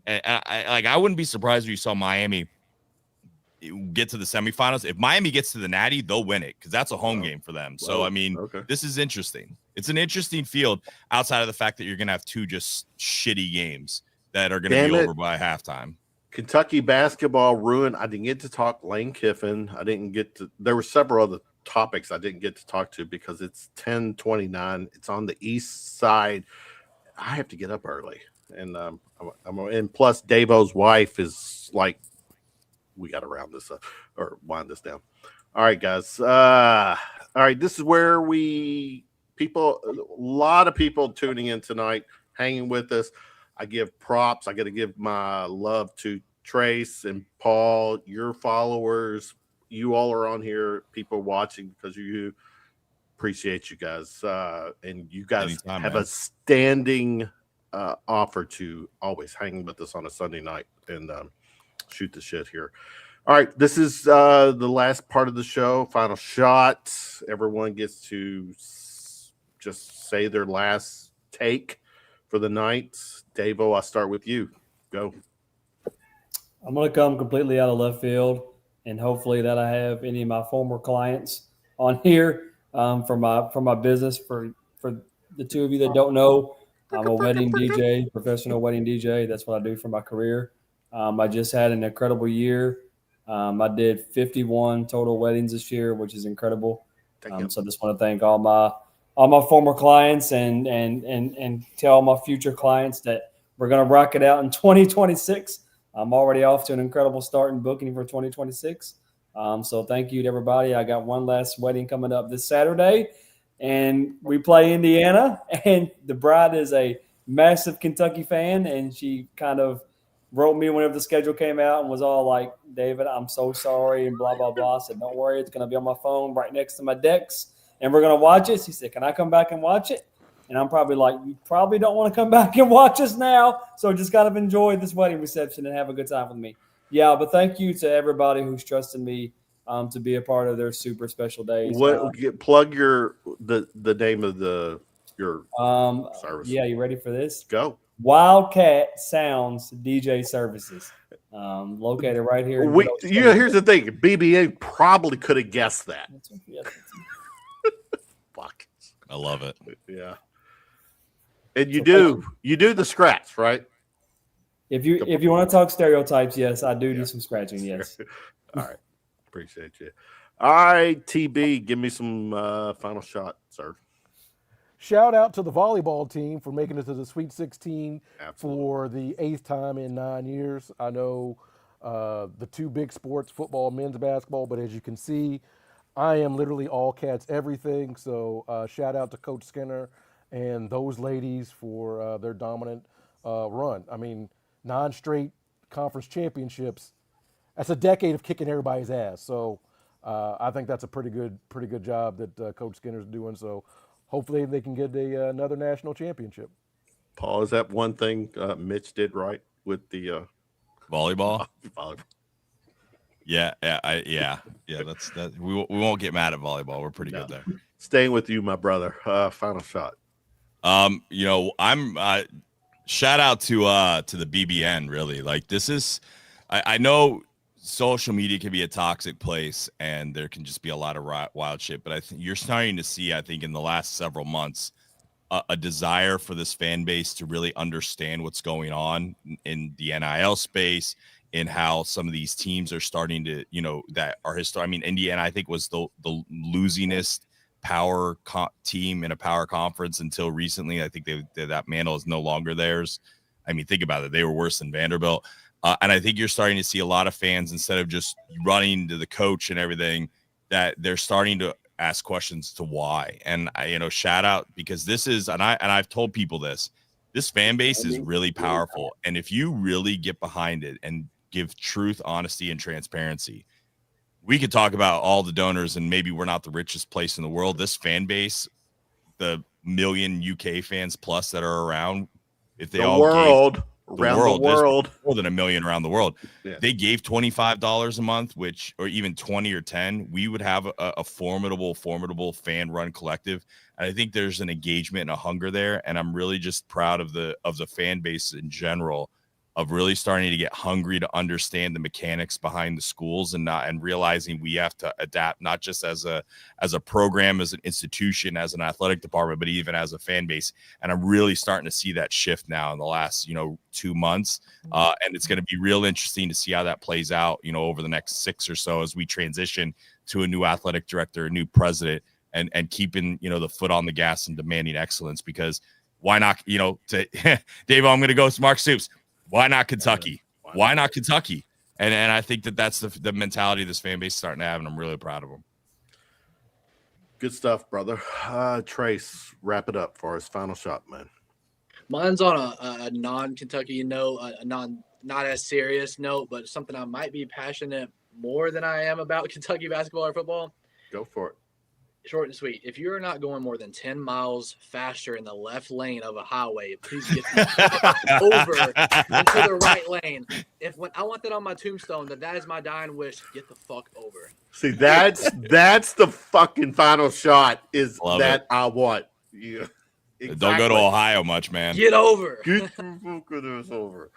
And I wouldn't be surprised if you saw Miami get to the semifinals. If Miami gets to the Natty, they'll win it because that's a home game for them. So, I mean, This is interesting. It's an interesting field outside of the fact that you're going to have 2 just shitty games that are going to be over by halftime. Kentucky basketball ruined. I didn't get to talk Lane Kiffin. There were several other topics I didn't get to talk to because it's 10:29. It's on the east side. I have to get up early. And and plus Davo's wife is like, we got to round this up or wind this down. All right, guys. All right. This is where a lot of people tuning in tonight, hanging with us. I give props. I got to give my love to Trace and Paul, your followers. You all are on here, people watching because of you. Appreciate you guys. And you guys have a standing offer to always hang with us on a Sunday night and shoot the shit here. All right. This is the last part of the show. Final shot. Everyone gets to just say their last take for the night. Davo, I'll start with you. Go. I'm going to come completely out of left field, and hopefully that I have any of my former clients on here for my business. For the 2 of you that don't know, I'm a wedding DJ, professional wedding DJ. That's what I do for my career. I just had an incredible year. I did 51 total weddings this year, which is incredible. So I just want to thank all my former clients and tell my future clients that we're going to rock it out in 2026. I'm already off to an incredible start in booking for 2026. So thank you to everybody. I got one last wedding coming up this Saturday, and we play Indiana, and the bride is a massive Kentucky fan, and she kind of wrote me whenever the schedule came out and was all like, David, I'm so sorry, and blah, blah, blah. I said, don't worry. It's going to be on my phone right next to my decks, and we're going to watch it. She said, can I come back and watch it? And I'm probably like, you probably don't want to come back and watch us now. So just kind of enjoy this wedding reception and have a good time with me. Yeah, but thank you to everybody who's trusted me to be a part of their super special days. Plug the name of your service. Yeah, you ready for this? Go. Wildcat Sounds DJ Services. Located right here. in We, Gwinnett you know, State. here's the thing. BBA probably could have guessed that. Yes. Fuck. I love it. Yeah. And you So do the scratch, right? If you want to talk stereotypes, yes, I do some scratching. Yes. All right. Appreciate you. All right, TB, give me some final shot, sir. Shout out to the volleyball team for making it to the Sweet 16 Absolutely. for the 8th time in 9 years. I know the two big sports, football and men's basketball, but as you can see, I am literally all Cats everything. So shout out to Coach Skinner and those ladies for their dominant run. I mean, 9 straight conference championships. That's a decade of kicking everybody's ass. So I think that's a pretty good job that Coach Skinner's doing. So hopefully they can get another national championship. Paul, is that one thing Mitch did right with the Volleyball. volleyball? Yeah. That's that. We won't get mad at volleyball. We're pretty good there. Staying with you, my brother. Final shot. I'm shout out to the BBN. Really, like this is. I know social media can be a toxic place, and there can just be a lot of wild shit. But I think you're starting to see. I think in the last several months, a desire for this fan base to really understand what's going on in the NIL space, in how some of these teams are starting to, that are historic. I mean, Indiana, I think, was the losingest power team in a power conference until recently. I think that mantle is no longer theirs. I mean, think about it. They were worse than Vanderbilt. And I think you're starting to see a lot of fans, instead of just running to the coach and everything, that they're starting to ask questions to why. And shout out, because this is, and I've told people this fan base is really powerful. And if you really get behind it and give truth, honesty, and transparency, we could talk about all the donors, and maybe we're not the richest place in the world. This fan base, the million UK fans plus that are around, if they all gave around the world, more than 1 million around the world. Yeah. They gave $25 a month, or even 20 or 10, we would have a formidable fan run collective. And I think there's an engagement and a hunger there. And I'm really just proud of the fan base in general, of really starting to get hungry to understand the mechanics behind the schools, and realizing we have to adapt, not just as a program, as an institution, as an athletic department, but even as a fan base. And I'm really starting to see that shift now in the last 2 months, and it's going to be real interesting to see how that plays out over the next 6 or so, as we transition to a new athletic director, a new president, and keeping the foot on the gas and demanding excellence. Because why not? Dave, I'm going to go to Mark Stoops. Why not Kentucky? Why not Kentucky? And I think that's the mentality this fan base is starting to have, and I'm really proud of them. Good stuff, brother. Trace, wrap it up for us. Final shot, man. Mine's on a non-Kentucky note, not as serious note, but something I might be passionate more than I am about Kentucky basketball or football. Go for it. Short and sweet. If you're not going more than 10 miles faster in the left lane of a highway, please get over into the right lane. I want that on my tombstone, that is my dying wish. Get the fuck over. See, that's the fucking final shot. Love it. I want. Yeah. Exactly. Don't go to Ohio much, man. Get over. Get the fuck over.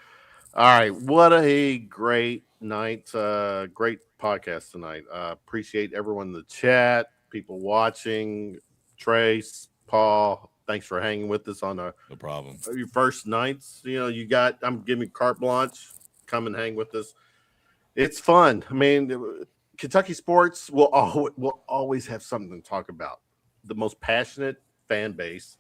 All right. What a great night. Great podcast tonight. Appreciate everyone in the chat. People watching, Trace, Paul, thanks for hanging with us on no problem. Your first nights. I'm giving carte blanche. Come and hang with us. It's fun. I mean, Kentucky sports will always have something to talk about. The most passionate fan base,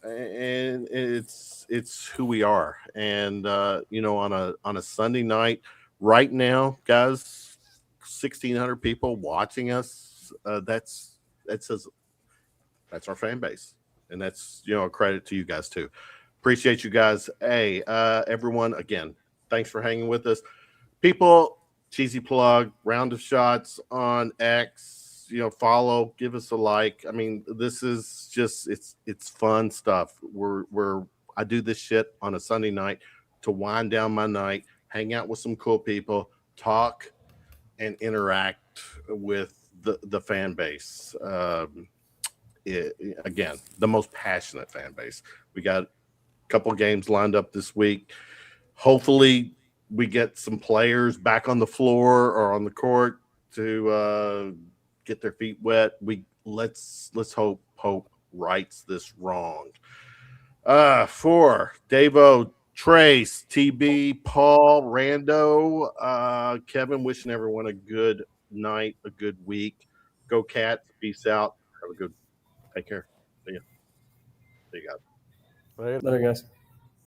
and it's who we are. And on a Sunday night, right now, guys, 1,600 people watching us. That's our fan base, and that's a credit to you guys too. Appreciate you guys. Hey, everyone, again, thanks for hanging with us. People, cheesy plug, Round of Shots on X. Follow, give us a like. I mean, this is just it's fun stuff. I do this shit on a Sunday night to wind down my night, hang out with some cool people, talk, and interact with the fan base. Again, the most passionate fan base. We got a couple games lined up this week. Hopefully we get some players back on the floor or on the court to get their feet wet. Let's hope Pope rights this wrong. For Davo, Trace, TB, Paul, Rando, Kevin, wishing everyone a good night, a good week. Go Cats. Peace out. Have a good. Take care. See ya. See you guys. Later. Later, guys.